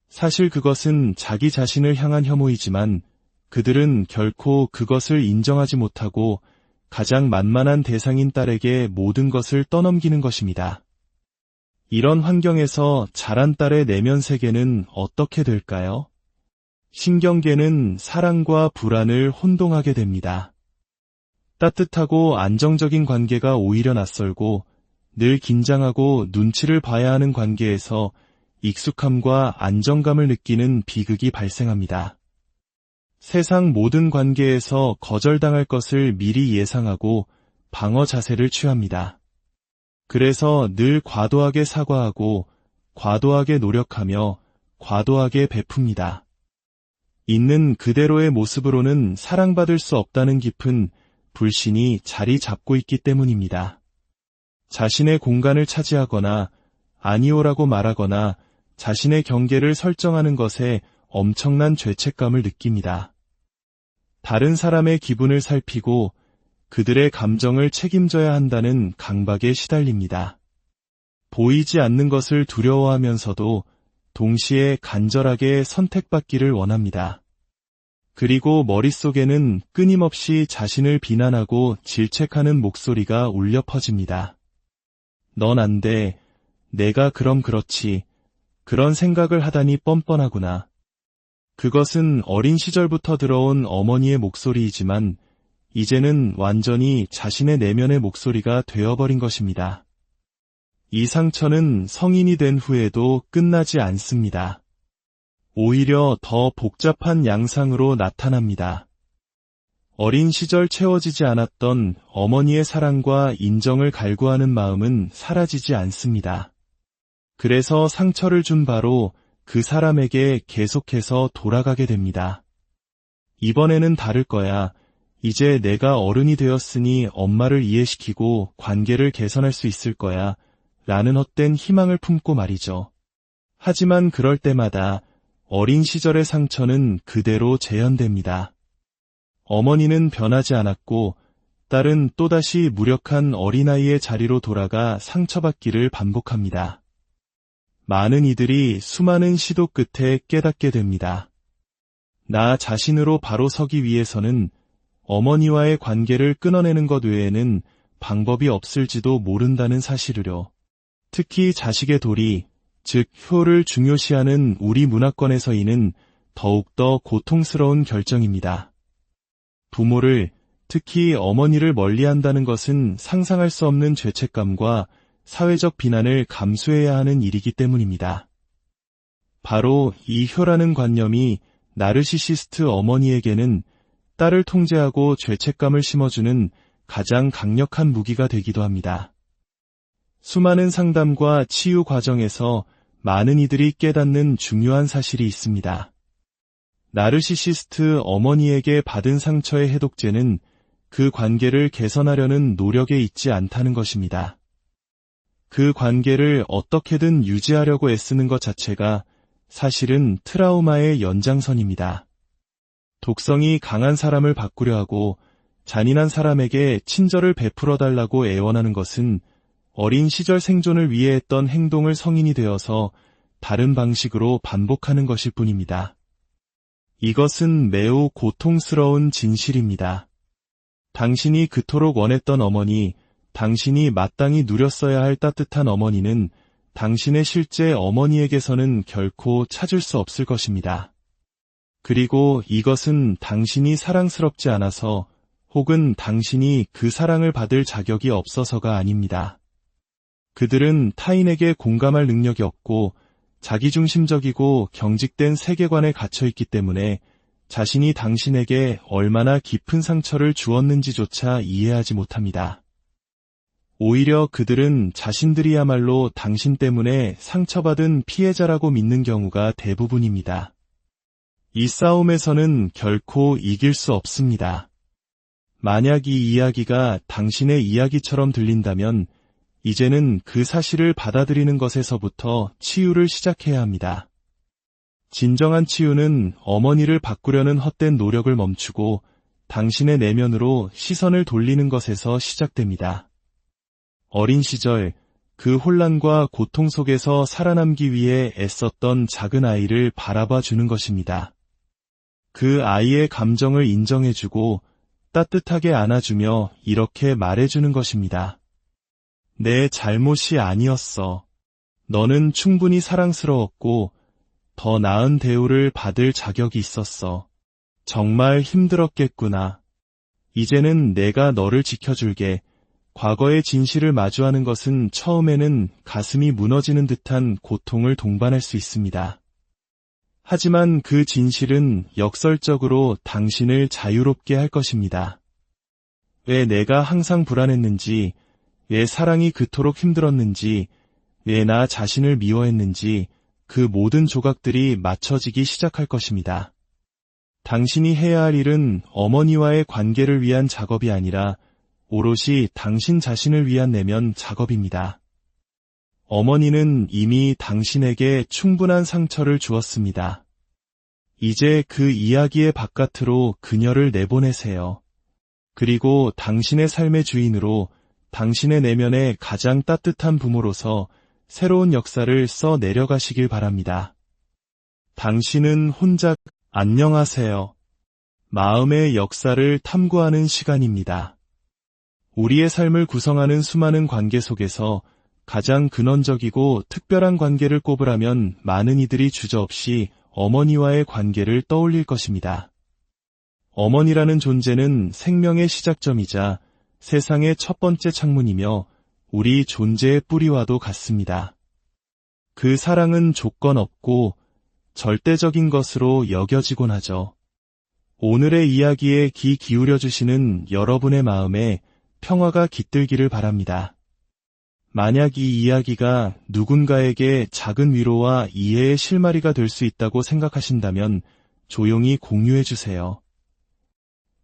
사실 그것은 자기 자신을 향한 혐오이지만 그들은 결코 그것을 인정하지 못하고 가장 만만한 대상인 딸에게 모든 것을 떠넘기는 것입니다. 이런 환경에서 자란 딸의 내면 세계는 어떻게 될까요? 신경계는 사랑과 불안을 혼동하게 됩니다. 따뜻하고 안정적인 관계가 오히려 낯설고 늘 긴장하고 눈치를 봐야 하는 관계에서 익숙함과 안정감을 느끼는 비극이 발생합니다. 세상 모든 관계에서 거절당할 것을 미리 예상하고 방어 자세를 취합니다. 그래서 늘 과도하게 사과하고 과도하게 노력하며 과도하게 베풉니다. 있는 그대로의 모습으로는 사랑받을 수 없다는 깊은 불신이 자리 잡고 있기 때문입니다. 자신의 공간을 차지하거나 아니오라고 말하거나 자신의 경계를 설정하는 것에 엄청난 죄책감을 느낍니다. 다른 사람의 기분을 살피고 그들의 감정을 책임져야 한다는 강박에 시달립니다. 보이지 않는 것을 두려워하면서도 동시에 간절하게 선택받기를 원합니다. 그리고 머릿속에는 끊임없이 자신을 비난하고 질책하는 목소리가 울려 퍼집니다. 넌 안 돼. 내가 그럼 그렇지. 그런 생각을 하다니 뻔뻔하구나. 그것은 어린 시절부터 들어온 어머니의 목소리이지만 이제는 완전히 자신의 내면의 목소리가 되어버린 것입니다. 이 상처는 성인이 된 후에도 끝나지 않습니다. 오히려 더 복잡한 양상으로 나타납니다. 어린 시절 채워지지 않았던 어머니의 사랑과 인정을 갈구하는 마음은 사라지지 않습니다. 그래서 상처를 준 바로 그 사람에게 계속해서 돌아가게 됩니다. 이번에는 다를 거야. 이제 내가 어른이 되었으니 엄마를 이해시키고 관계를 개선할 수 있을 거야. 라는 헛된 희망을 품고 말이죠. 하지만 그럴 때마다 어린 시절의 상처는 그대로 재현됩니다. 어머니는 변하지 않았고 딸은 또다시 무력한 어린아이의 자리로 돌아가 상처받기를 반복합니다. 많은 이들이 수많은 시도 끝에 깨닫게 됩니다. 나 자신으로 바로 서기 위해서는 어머니와의 관계를 끊어내는 것 외에는 방법이 없을지도 모른다는 사실을요. 특히 자식의 도리, 즉 효를 중요시하는 우리 문화권에서 이는 더욱더 고통스러운 결정입니다. 부모를, 특히 어머니를 멀리한다는 것은 상상할 수 없는 죄책감과 사회적 비난을 감수해야 하는 일이기 때문입니다. 바로 이 효라는 관념이 나르시시스트 어머니에게는 딸을 통제하고 죄책감을 심어주는 가장 강력한 무기가 되기도 합니다. 수많은 상담과 치유 과정에서 많은 이들이 깨닫는 중요한 사실이 있습니다. 나르시시스트 어머니에게 받은 상처의 해독제는 그 관계를 개선하려는 노력에 있지 않다는 것입니다. 그 관계를 어떻게든 유지하려고 애쓰는 것 자체가 사실은 트라우마의 연장선입니다. 독성이 강한 사람을 바꾸려 하고 잔인한 사람에게 친절을 베풀어 달라고 애원하는 것은 어린 시절 생존을 위해 했던 행동을 성인이 되어서 다른 방식으로 반복하는 것일 뿐입니다. 이것은 매우 고통스러운 진실입니다. 당신이 그토록 원했던 어머니, 당신이 마땅히 누렸어야 할 따뜻한 어머니는 당신의 실제 어머니에게서는 결코 찾을 수 없을 것입니다. 그리고 이것은 당신이 사랑스럽지 않아서 혹은 당신이 그 사랑을 받을 자격이 없어서가 아닙니다. 그들은 타인에게 공감할 능력이 없고 자기중심적이고 경직된 세계관에 갇혀있기 때문에 자신이 당신에게 얼마나 깊은 상처를 주었는지조차 이해하지 못합니다. 오히려 그들은 자신들이야말로 당신 때문에 상처받은 피해자라고 믿는 경우가 대부분입니다. 이 싸움에서는 결코 이길 수 없습니다. 만약 이 이야기가 당신의 이야기처럼 들린다면 이제는 그 사실을 받아들이는 것에서부터 치유를 시작해야 합니다. 진정한 치유는 어머니를 바꾸려는 헛된 노력을 멈추고 당신의 내면으로 시선을 돌리는 것에서 시작됩니다. 어린 시절 그 혼란과 고통 속에서 살아남기 위해 애썼던 작은 아이를 바라봐 주는 것입니다. 그 아이의 감정을 인정해주고 따뜻하게 안아주며 이렇게 말해주는 것입니다. 내 잘못이 아니었어. 너는 충분히 사랑스러웠고 더 나은 대우를 받을 자격이 있었어. 정말 힘들었겠구나. 이제는 내가 너를 지켜줄게. 과거의 진실을 마주하는 것은 처음에는 가슴이 무너지는 듯한 고통을 동반할 수 있습니다. 하지만 그 진실은 역설적으로 당신을 자유롭게 할 것입니다. 왜 내가 항상 불안했는지, 왜 사랑이 그토록 힘들었는지, 왜 나 자신을 미워했는지 그 모든 조각들이 맞춰지기 시작할 것입니다. 당신이 해야 할 일은 어머니와의 관계를 위한 작업이 아니라 오롯이 당신 자신을 위한 내면 작업입니다. 어머니는 이미 당신에게 충분한 상처를 주었습니다. 이제 그 이야기의 바깥으로 그녀를 내보내세요. 그리고 당신의 삶의 주인으로 당신의 내면의 가장 따뜻한 부모로서 새로운 역사를 써 내려가시길 바랍니다. 당신은 혼자 안녕하세요. 마음의 역사를 탐구하는 시간입니다. 우리의 삶을 구성하는 수많은 관계 속에서 가장 근원적이고 특별한 관계를 꼽으라면 많은 이들이 주저없이 어머니와의 관계를 떠올릴 것입니다. 어머니라는 존재는 생명의 시작점이자 세상의 첫 번째 창문이며 우리 존재의 뿌리와도 같습니다. 그 사랑은 조건 없고 절대적인 것으로 여겨지곤 하죠. 오늘의 이야기에 귀 기울여주시는 여러분의 마음에 평화가 깃들기를 바랍니다. 만약 이 이야기가 누군가에게 작은 위로와 이해의 실마리가 될 수 있다고 생각하신다면 조용히 공유해주세요.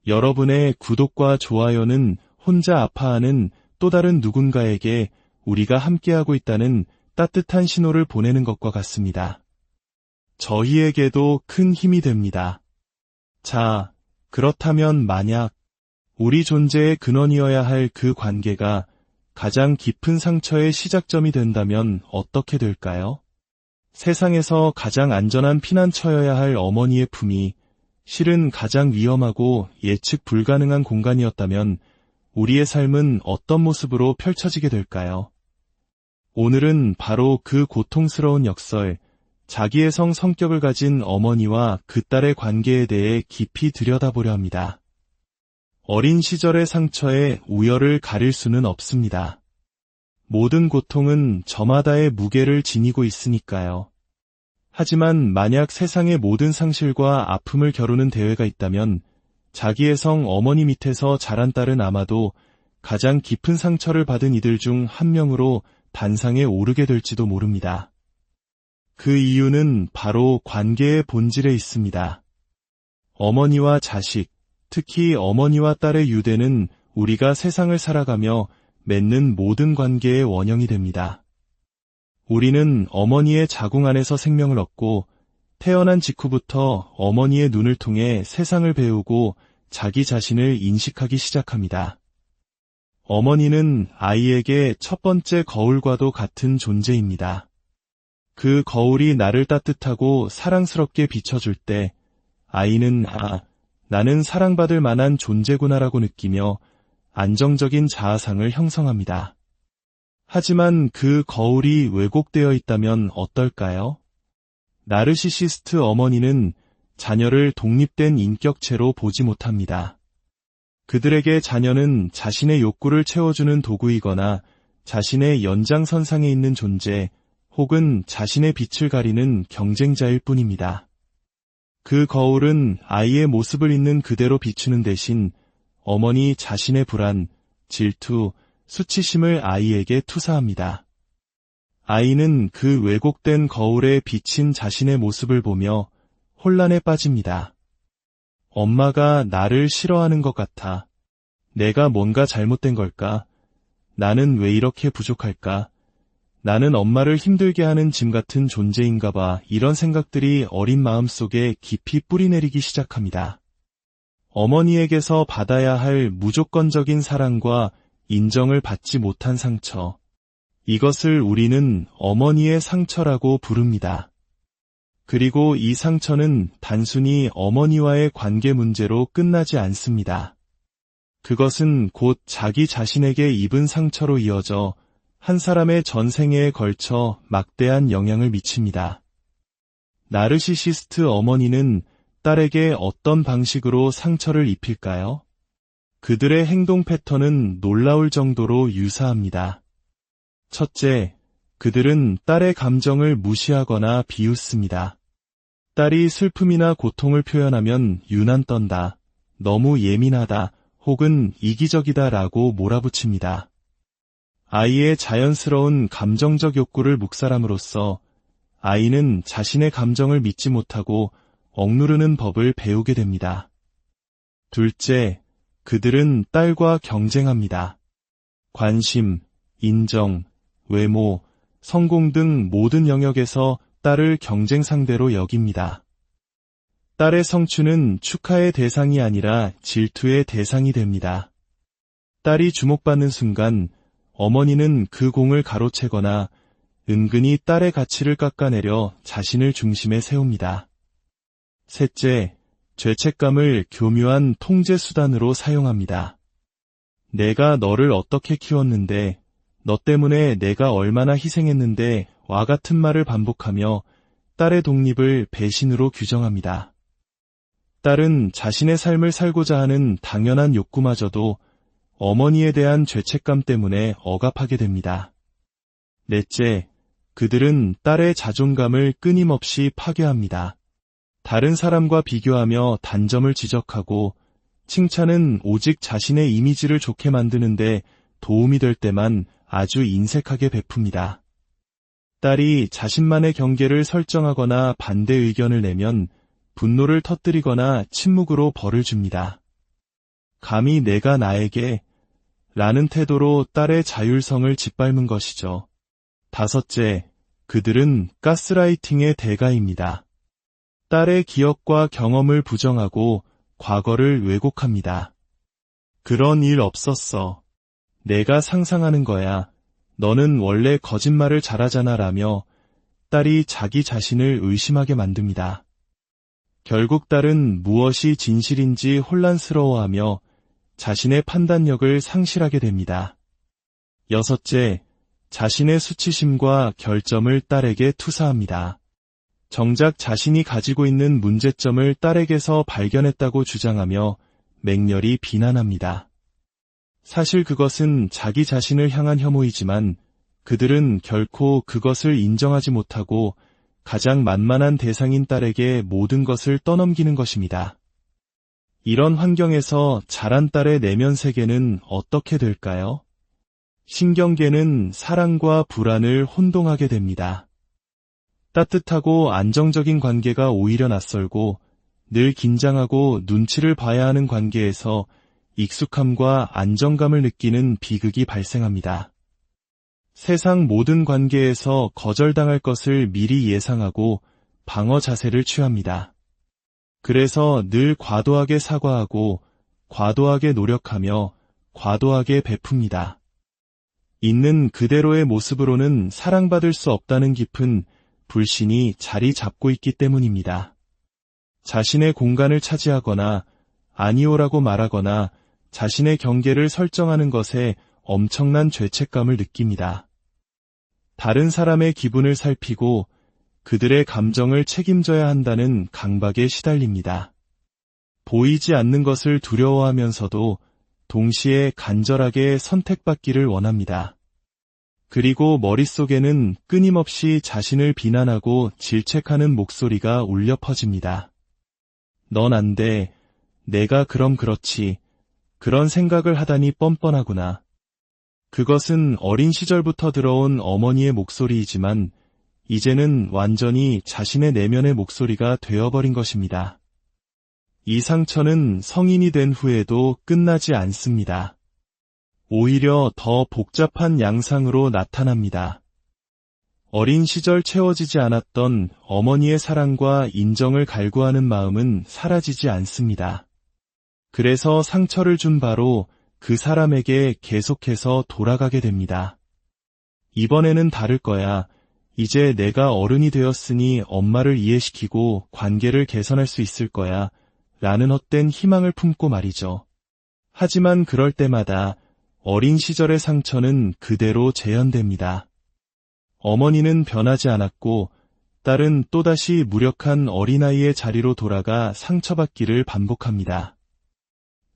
여러분의 구독과 좋아요는 혼자 아파하는 또 다른 누군가에게 우리가 함께하고 있다는 따뜻한 신호를 보내는 것과 같습니다. 저희에게도 큰 힘이 됩니다. 자, 그렇다면 만약 우리 존재의 근원이어야 할 그 관계가 가장 깊은 상처의 시작점이 된다면 어떻게 될까요? 세상에서 가장 안전한 피난처여야 할 어머니의 품이 실은 가장 위험하고 예측 불가능한 공간이었다면 우리의 삶은 어떤 모습으로 펼쳐지게 될까요? 오늘은 바로 그 고통스러운 역설, 자기애성 성격을 가진 어머니와 그 딸의 관계에 대해 깊이 들여다보려 합니다. 어린 시절의 상처에 우열을 가릴 수는 없습니다. 모든 고통은 저마다의 무게를 지니고 있으니까요. 하지만 만약 세상의 모든 상실과 아픔을 겨루는 대회가 있다면 자기애성 어머니 밑에서 자란 딸은 아마도 가장 깊은 상처를 받은 이들 중 한 명으로 단상에 오르게 될지도 모릅니다. 그 이유는 바로 관계의 본질에 있습니다. 어머니와 자식, 특히 어머니와 딸의 유대는 우리가 세상을 살아가며 맺는 모든 관계의 원형이 됩니다. 우리는 어머니의 자궁 안에서 생명을 얻고 태어난 직후부터 어머니의 눈을 통해 세상을 배우고 자기 자신을 인식하기 시작합니다. 어머니는 아이에게 첫 번째 거울과도 같은 존재입니다. 그 거울이 나를 따뜻하고 사랑스럽게 비춰줄 때 아이는 나는 사랑받을 만한 존재구나라고 느끼며 안정적인 자아상을 형성합니다. 하지만 그 거울이 왜곡되어 있다면 어떨까요? 나르시시스트 어머니는 자녀를 독립된 인격체로 보지 못합니다. 그들에게 자녀는 자신의 욕구를 채워주는 도구이거나 자신의 연장선상에 있는 존재, 혹은 자신의 빛을 가리는 경쟁자일 뿐입니다. 그 거울은 아이의 모습을 있는 그대로 비추는 대신 어머니 자신의 불안, 질투, 수치심을 아이에게 투사합니다. 아이는 그 왜곡된 거울에 비친 자신의 모습을 보며 혼란에 빠집니다. 엄마가 나를 싫어하는 것 같아. 내가 뭔가 잘못된 걸까? 나는 왜 이렇게 부족할까? 나는 엄마를 힘들게 하는 짐 같은 존재인가 봐. 이런 생각들이 어린 마음속에 깊이 뿌리내리기 시작합니다. 어머니에게서 받아야 할 무조건적인 사랑과 인정을 받지 못한 상처. 이것을 우리는 어머니의 상처라고 부릅니다. 그리고 이 상처는 단순히 어머니와의 관계 문제로 끝나지 않습니다. 그것은 곧 자기 자신에게 입은 상처로 이어져 한 사람의 전생애에 걸쳐 막대한 영향을 미칩니다. 나르시시스트 어머니는 딸에게 어떤 방식으로 상처를 입힐까요? 그들의 행동 패턴은 놀라울 정도로 유사합니다. 첫째, 그들은 딸의 감정을 무시하거나 비웃습니다. 딸이 슬픔이나 고통을 표현하면 유난 떤다, 너무 예민하다, 혹은 이기적이다 라고 몰아붙입니다. 아이의 자연스러운 감정적 욕구를 묵살함으로써 아이는 자신의 감정을 믿지 못하고 억누르는 법을 배우게 됩니다. 둘째, 그들은 딸과 경쟁합니다. 관심, 인정, 외모, 성공 등 모든 영역에서 딸을 경쟁 상대로 여깁니다. 딸의 성취는 축하의 대상이 아니라 질투의 대상이 됩니다. 딸이 주목받는 순간 어머니는 그 공을 가로채거나 은근히 딸의 가치를 깎아내려 자신을 중심에 세웁니다. 셋째, 죄책감을 교묘한 통제 수단으로 사용합니다. 내가 너를 어떻게 키웠는데, 너 때문에 내가 얼마나 희생했는데 와 같은 말을 반복하며 딸의 독립을 배신으로 규정합니다. 딸은 자신의 삶을 살고자 하는 당연한 욕구마저도 어머니에 대한 죄책감 때문에 억압하게 됩니다. 넷째, 그들은 딸의 자존감을 끊임없이 파괴합니다. 다른 사람과 비교하며 단점을 지적하고 칭찬은 오직 자신의 이미지를 좋게 만드는데 도움이 될 때만 아주 인색하게 베풉니다. 딸이 자신만의 경계를 설정하거나 반대 의견을 내면 분노를 터뜨리거나 침묵으로 벌을 줍니다. 감히 내가 나에게 라는 태도로 딸의 자율성을 짓밟은 것이죠. 다섯째, 그들은 가스라이팅의 대가입니다. 딸의 기억과 경험을 부정하고 과거를 왜곡합니다. 그런 일 없었어. 내가 상상하는 거야. 너는 원래 거짓말을 잘하잖아 라며 딸이 자기 자신을 의심하게 만듭니다. 결국 딸은 무엇이 진실인지 혼란스러워하며 자신의 판단력을 상실하게 됩니다. 여섯째, 자신의 수치심과 결점을 딸에게 투사합니다. 정작 자신이 가지고 있는 문제점을 딸에게서 발견했다고 주장하며 맹렬히 비난합니다. 사실 그것은 자기 자신을 향한 혐오이지만 그들은 결코 그것을 인정하지 못하고 가장 만만한 대상인 딸에게 모든 것을 떠넘기는 것입니다. 이런 환경에서 자란 딸의 내면 세계는 어떻게 될까요? 신경계는 사랑과 불안을 혼동하게 됩니다. 따뜻하고 안정적인 관계가 오히려 낯설고 늘 긴장하고 눈치를 봐야 하는 관계에서 익숙함과 안정감을 느끼는 비극이 발생합니다. 세상 모든 관계에서 거절당할 것을 미리 예상하고 방어 자세를 취합니다. 그래서 늘 과도하게 사과하고 과도하게 노력하며 과도하게 베풉니다. 있는 그대로의 모습으로는 사랑받을 수 없다는 깊은 불신이 자리 잡고 있기 때문입니다. 자신의 공간을 차지하거나 아니오라고 말하거나 자신의 경계를 설정하는 것에 엄청난 죄책감을 느낍니다. 다른 사람의 기분을 살피고 그들의 감정을 책임져야 한다는 강박에 시달립니다. 보이지 않는 것을 두려워하면서도 동시에 간절하게 선택받기를 원합니다. 그리고 머릿속에는 끊임없이 자신을 비난하고 질책하는 목소리가 울려 퍼집니다. 넌 안 돼. 내가 그럼 그렇지. 그런 생각을 하다니 뻔뻔하구나. 그것은 어린 시절부터 들어온 어머니의 목소리이지만 이제는 완전히 자신의 내면의 목소리가 되어버린 것입니다. 이 상처는 성인이 된 후에도 끝나지 않습니다. 오히려 더 복잡한 양상으로 나타납니다. 어린 시절 채워지지 않았던 어머니의 사랑과 인정을 갈구하는 마음은 사라지지 않습니다. 그래서 상처를 준 바로 그 사람에게 계속해서 돌아가게 됩니다. 이번에는 다를 거야. 이제 내가 어른이 되었으니 엄마를 이해시키고 관계를 개선할 수 있을 거야. 라는 헛된 희망을 품고 말이죠. 하지만 그럴 때마다 어린 시절의 상처는 그대로 재현됩니다. 어머니는 변하지 않았고 딸은 또다시 무력한 어린아이의 자리로 돌아가 상처받기를 반복합니다.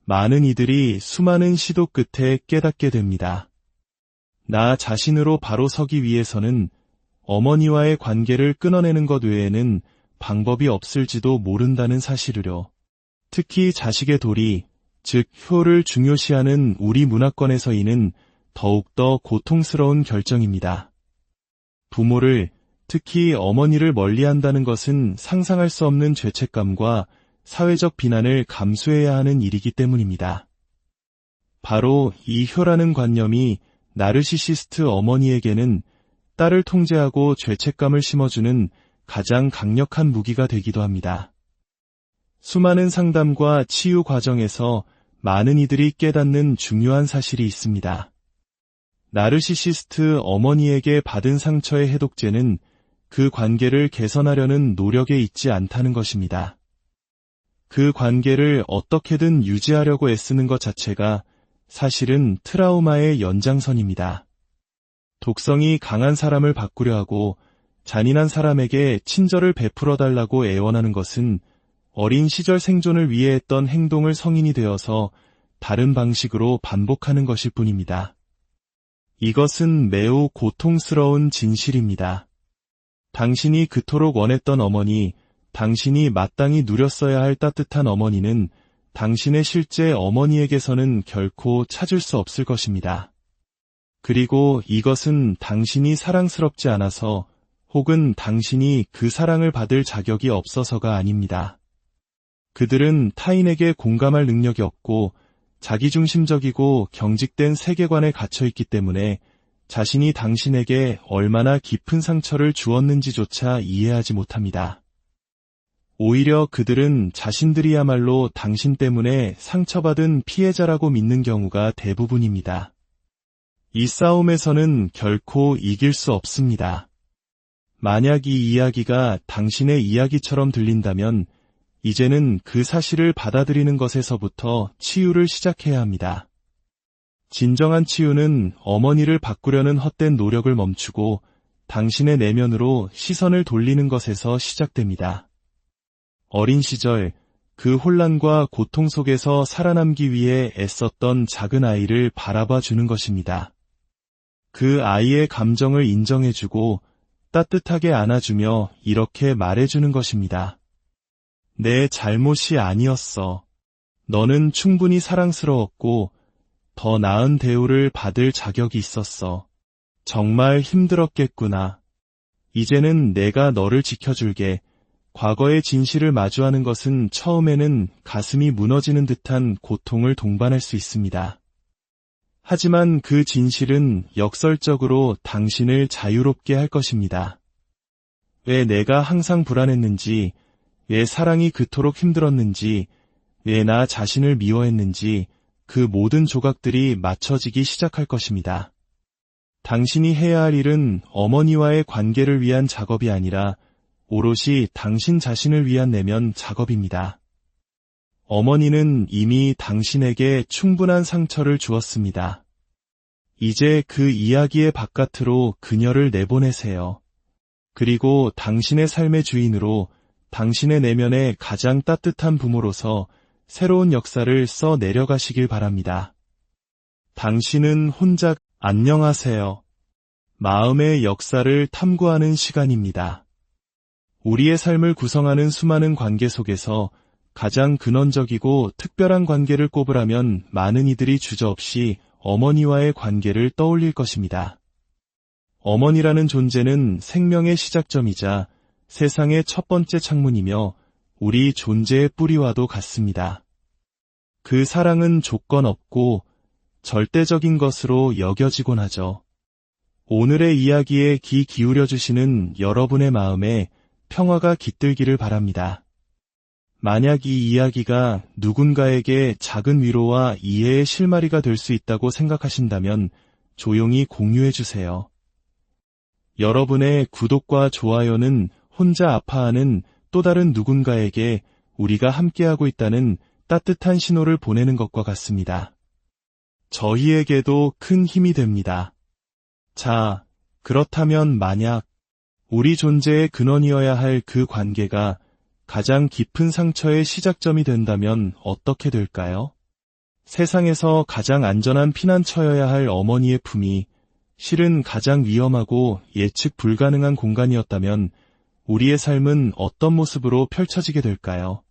많은 이들이 수많은 시도 끝에 깨닫게 됩니다. 나 자신으로 바로 서기 위해서는 어머니와의 관계를 끊어내는 것 외에는 방법이 없을지도 모른다는 사실을요. 특히 자식의 도리, 즉 효를 중요시하는 우리 문화권에서 이는 더욱더 고통스러운 결정입니다. 부모를, 특히 어머니를 멀리한다는 것은 상상할 수 없는 죄책감과 사회적 비난을 감수해야 하는 일이기 때문입니다. 바로 이 효라는 관념이 나르시시스트 어머니에게는 딸을 통제하고 죄책감을 심어주는 가장 강력한 무기가 되기도 합니다. 수많은 상담과 치유 과정에서 많은 이들이 깨닫는 중요한 사실이 있습니다. 나르시시스트 어머니에게 받은 상처의 해독제는 그 관계를 개선하려는 노력에 있지 않다는 것입니다. 그 관계를 어떻게든 유지하려고 애쓰는 것 자체가 사실은 트라우마의 연장선입니다. 독성이 강한 사람을 바꾸려 하고 잔인한 사람에게 친절을 베풀어 달라고 애원하는 것은 어린 시절 생존을 위해 했던 행동을 성인이 되어서 다른 방식으로 반복하는 것일 뿐입니다. 이것은 매우 고통스러운 진실입니다. 당신이 그토록 원했던 어머니, 당신이 마땅히 누렸어야 할 따뜻한 어머니는 당신의 실제 어머니에게서는 결코 찾을 수 없을 것입니다. 그리고 이것은 당신이 사랑스럽지 않아서 혹은 당신이 그 사랑을 받을 자격이 없어서가 아닙니다. 그들은 타인에게 공감할 능력이 없고 자기중심적이고 경직된 세계관에 갇혀있기 때문에 자신이 당신에게 얼마나 깊은 상처를 주었는지조차 이해하지 못합니다. 오히려 그들은 자신들이야말로 당신 때문에 상처받은 피해자라고 믿는 경우가 대부분입니다. 이 싸움에서는 결코 이길 수 없습니다. 만약 이 이야기가 당신의 이야기처럼 들린다면 이제는 그 사실을 받아들이는 것에서부터 치유를 시작해야 합니다. 진정한 치유는 어머니를 바꾸려는 헛된 노력을 멈추고 당신의 내면으로 시선을 돌리는 것에서 시작됩니다. 어린 시절 그 혼란과 고통 속에서 살아남기 위해 애썼던 작은 아이를 바라봐 주는 것입니다. 그 아이의 감정을 인정해주고 따뜻하게 안아주며 이렇게 말해주는 것입니다. 내 잘못이 아니었어. 너는 충분히 사랑스러웠고 더 나은 대우를 받을 자격이 있었어. 정말 힘들었겠구나. 이제는 내가 너를 지켜줄게. 과거의 진실을 마주하는 것은 처음에는 가슴이 무너지는 듯한 고통을 동반할 수 있습니다. 하지만 그 진실은 역설적으로 당신을 자유롭게 할 것입니다. 왜 내가 항상 불안했는지, 왜 사랑이 그토록 힘들었는지, 왜 나 자신을 미워했는지 그 모든 조각들이 맞춰지기 시작할 것입니다. 당신이 해야 할 일은 어머니와의 관계를 위한 작업이 아니라 오롯이 당신 자신을 위한 내면 작업입니다. 어머니는 이미 당신에게 충분한 상처를 주었습니다. 이제 그 이야기의 바깥으로 그녀를 내보내세요. 그리고 당신의 삶의 주인으로 당신의 내면의 가장 따뜻한 부모로서 새로운 역사를 써 내려가시길 바랍니다. 당신은 혼자 안녕하세요. 마음의 역사를 탐구하는 시간입니다. 우리의 삶을 구성하는 수많은 관계 속에서 가장 근원적이고 특별한 관계를 꼽으라면 많은 이들이 주저없이 어머니와의 관계를 떠올릴 것입니다. 어머니라는 존재는 생명의 시작점이자 세상의 첫 번째 창문이며 우리 존재의 뿌리와도 같습니다. 그 사랑은 조건 없고 절대적인 것으로 여겨지곤 하죠. 오늘의 이야기에 귀 기울여 주시는 여러분의 마음에 평화가 깃들기를 바랍니다. 만약 이 이야기가 누군가에게 작은 위로와 이해의 실마리가 될 수 있다고 생각하신다면 조용히 공유해 주세요. 여러분의 구독과 좋아요는 혼자 아파하는 또 다른 누군가에게 우리가 함께하고 있다는 따뜻한 신호를 보내는 것과 같습니다. 저희에게도 큰 힘이 됩니다. 자, 그렇다면 만약 우리 존재의 근원이어야 할 그 관계가 가장 깊은 상처의 시작점이 된다면 어떻게 될까요? 세상에서 가장 안전한 피난처여야 할 어머니의 품이 실은 가장 위험하고 예측 불가능한 공간이었다면 우리의 삶은 어떤 모습으로 펼쳐지게 될까요?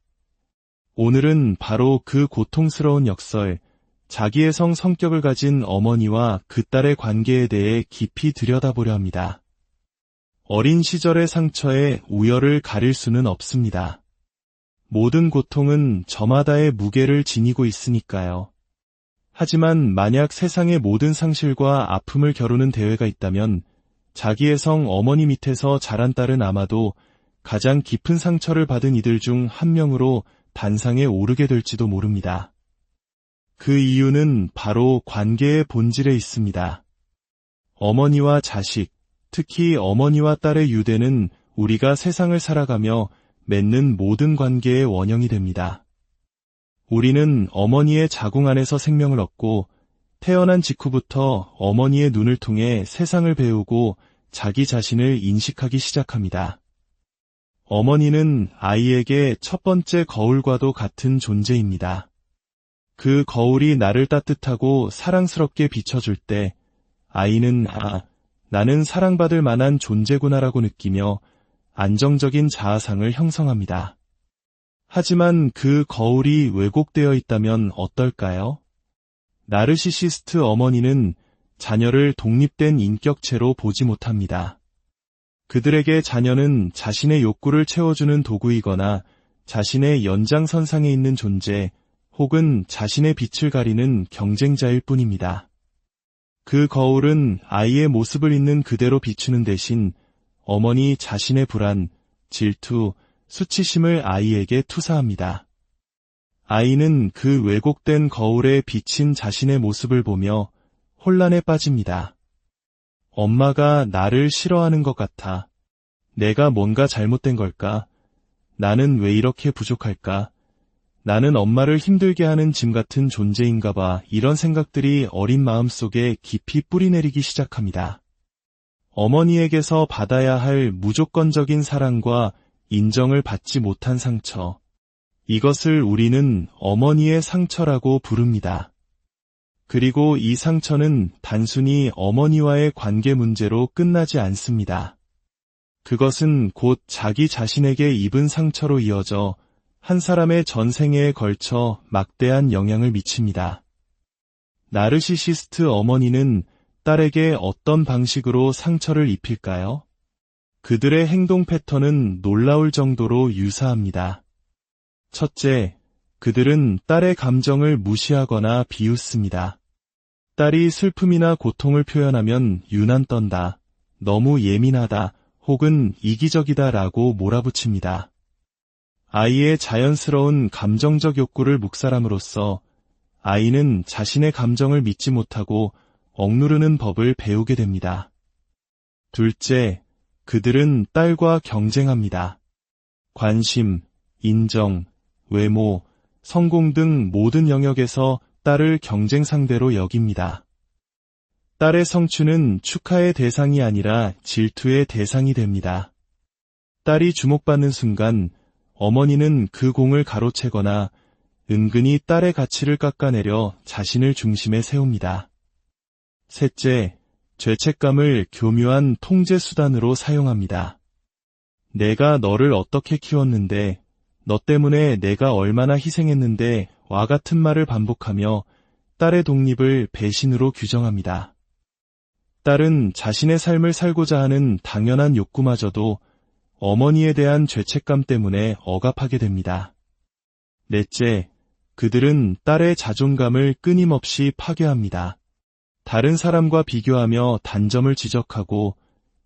오늘은 바로 그 고통스러운 역설, 자기의 성격을 가진 어머니와 그 딸의 관계에 대해 깊이 들여다보려 합니다. 어린 시절의 상처에 우열을 가릴 수는 없습니다. 모든 고통은 저마다의 무게를 지니고 있으니까요. 하지만 만약 세상의 모든 상실과 아픔을 겨루는 대회가 있다면 자기의 성 어머니 밑에서 자란 딸은 아마도 가장 깊은 상처를 받은 이들 중 한 명으로 단상에 오르게 될지도 모릅니다. 그 이유는 바로 관계의 본질에 있습니다. 어머니와 자식, 특히 어머니와 딸의 유대는 우리가 세상을 살아가며 맺는 모든 관계의 원형이 됩니다. 우리는 어머니의 자궁 안에서 생명을 얻고 태어난 직후부터 어머니의 눈을 통해 세상을 배우고 자기 자신을 인식하기 시작합니다. 어머니는 아이에게 첫 번째 거울과도 같은 존재입니다. 그 거울이 나를 따뜻하고 사랑스럽게 비춰줄 때 아이는 나는 사랑받을 만한 존재구나라고 느끼며 안정적인 자아상을 형성합니다. 하지만 그 거울이 왜곡되어 있다면 어떨까요? 나르시시스트 어머니는 자녀를 독립된 인격체로 보지 못합니다. 그들에게 자녀는 자신의 욕구를 채워주는 도구이거나 자신의 연장선상에 있는 존재 혹은 자신의 빛을 가리는 경쟁자일 뿐입니다. 그 거울은 아이의 모습을 있는 그대로 비추는 대신 어머니 자신의 불안, 질투, 수치심을 아이에게 투사합니다. 아이는 그 왜곡된 거울에 비친 자신의 모습을 보며 혼란에 빠집니다. 엄마가 나를 싫어하는 것 같아. 내가 뭔가 잘못된 걸까? 나는 왜 이렇게 부족할까? 나는 엄마를 힘들게 하는 짐 같은 존재인가 봐. 이런 생각들이 어린 마음속에 깊이 뿌리내리기 시작합니다. 어머니에게서 받아야 할 무조건적인 사랑과 인정을 받지 못한 상처. 이것을 우리는 어머니의 상처라고 부릅니다. 그리고 이 상처는 단순히 어머니와의 관계 문제로 끝나지 않습니다. 그것은 곧 자기 자신에게 입은 상처로 이어져 한 사람의 전생애에 걸쳐 막대한 영향을 미칩니다. 나르시시스트 어머니는 딸에게 어떤 방식으로 상처를 입힐까요? 그들의 행동 패턴은 놀라울 정도로 유사합니다. 첫째, 그들은 딸의 감정을 무시하거나 비웃습니다. 딸이 슬픔이나 고통을 표현하면 유난 떤다, 너무 예민하다, 혹은 이기적이다 라고 몰아붙입니다. 아이의 자연스러운 감정적 욕구를 묵살함으로써 아이는 자신의 감정을 믿지 못하고 억누르는 법을 배우게 됩니다. 둘째, 그들은 딸과 경쟁합니다. 관심, 인정, 외모, 성공 등 모든 영역에서 딸을 경쟁 상대로 여깁니다. 딸의 성취는 축하의 대상이 아니라 질투의 대상이 됩니다. 딸이 주목받는 순간 어머니는 그 공을 가로채거나 은근히 딸의 가치를 깎아내려 자신을 중심에 세웁니다. 셋째, 죄책감을 교묘한 통제 수단으로 사용합니다. 내가 너를 어떻게 키웠는데, 너 때문에 내가 얼마나 희생했는데 와 같은 말을 반복하며 딸의 독립을 배신으로 규정합니다. 딸은 자신의 삶을 살고자 하는 당연한 욕구마저도 어머니에 대한 죄책감 때문에 억압하게 됩니다. 넷째, 그들은 딸의 자존감을 끊임없이 파괴합니다. 다른 사람과 비교하며 단점을 지적하고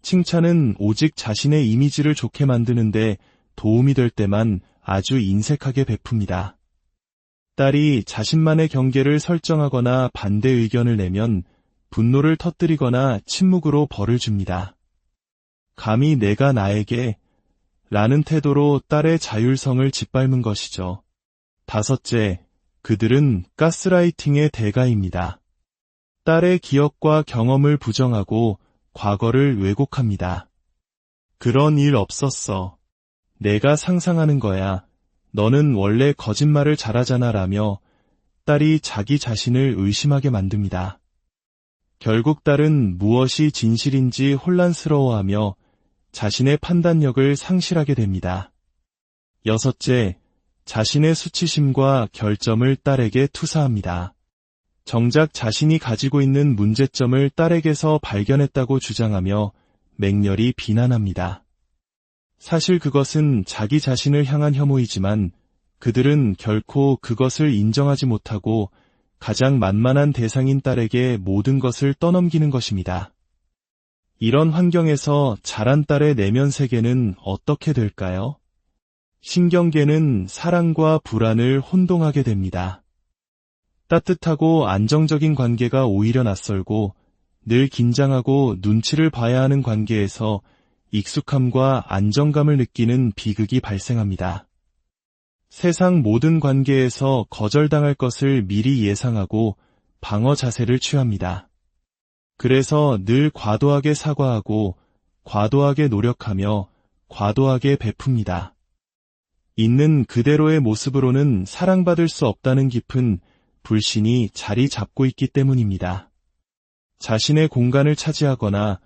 칭찬은 오직 자신의 이미지를 좋게 만드는데 도움이 될 때만 아주 인색하게 베풉니다. 딸이 자신만의 경계를 설정하거나 반대 의견을 내면 분노를 터뜨리거나 침묵으로 벌을 줍니다. 감히 내가 나에게 라는 태도로 딸의 자율성을 짓밟은 것이죠. 다섯째, 그들은 가스라이팅의 대가입니다. 딸의 기억과 경험을 부정하고 과거를 왜곡합니다. 그런 일 없었어. 내가 상상하는 거야. 너는 원래 거짓말을 잘하잖아 라며 딸이 자기 자신을 의심하게 만듭니다. 결국 딸은 무엇이 진실인지 혼란스러워하며 자신의 판단력을 상실하게 됩니다. 여섯째, 자신의 수치심과 결점을 딸에게 투사합니다. 정작 자신이 가지고 있는 문제점을 딸에게서 발견했다고 주장하며 맹렬히 비난합니다. 사실 그것은 자기 자신을 향한 혐오이지만 그들은 결코 그것을 인정하지 못하고 가장 만만한 대상인 딸에게 모든 것을 떠넘기는 것입니다. 이런 환경에서 자란 딸의 내면 세계는 어떻게 될까요? 신경계는 사랑과 불안을 혼동하게 됩니다. 따뜻하고 안정적인 관계가 오히려 낯설고 늘 긴장하고 눈치를 봐야 하는 관계에서 익숙함과 안정감을 느끼는 비극이 발생합니다. 세상 모든 관계에서 거절당할 것을 미리 예상하고 방어 자세를 취합니다. 그래서 늘 과도하게 사과하고 과도하게 노력하며 과도하게 베풉니다. 있는 그대로의 모습으로는 사랑받을 수 없다는 깊은 불신이 자리 잡고 있기 때문입니다. 자신의 공간을 차지하거나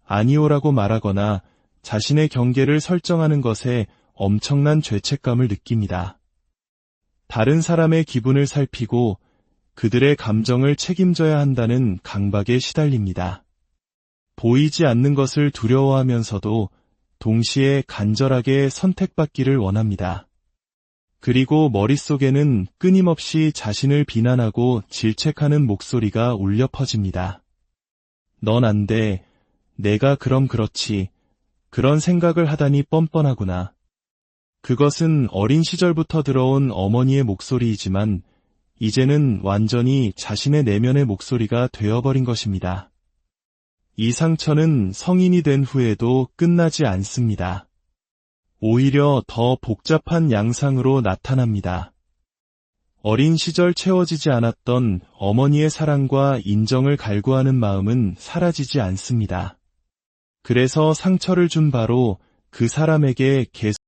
아니오라고 말하거나 자신의 경계를 설정하는 것에 엄청난 죄책감을 느낍니다. 다른 사람의 기분을 살피고 그들의 감정을 책임져야 한다는 강박에 시달립니다. 보이지 않는 것을 두려워하면서도 동시에 간절하게 선택받기를 원합니다. 그리고 머릿속에는 끊임없이 자신을 비난하고 질책하는 목소리가 울려 퍼집니다. 넌 안 돼. 내가 그럼 그렇지. 그런 생각을 하다니 뻔뻔하구나. 그것은 어린 시절부터 들어온 어머니의 목소리이지만 이제는 완전히 자신의 내면의 목소리가 되어버린 것입니다. 이 상처는 성인이 된 후에도 끝나지 않습니다. 오히려 더 복잡한 양상으로 나타납니다. 어린 시절 채워지지 않았던 어머니의 사랑과 인정을 갈구하는 마음은 사라지지 않습니다. 그래서 상처를 준 바로 그 사람에게 계속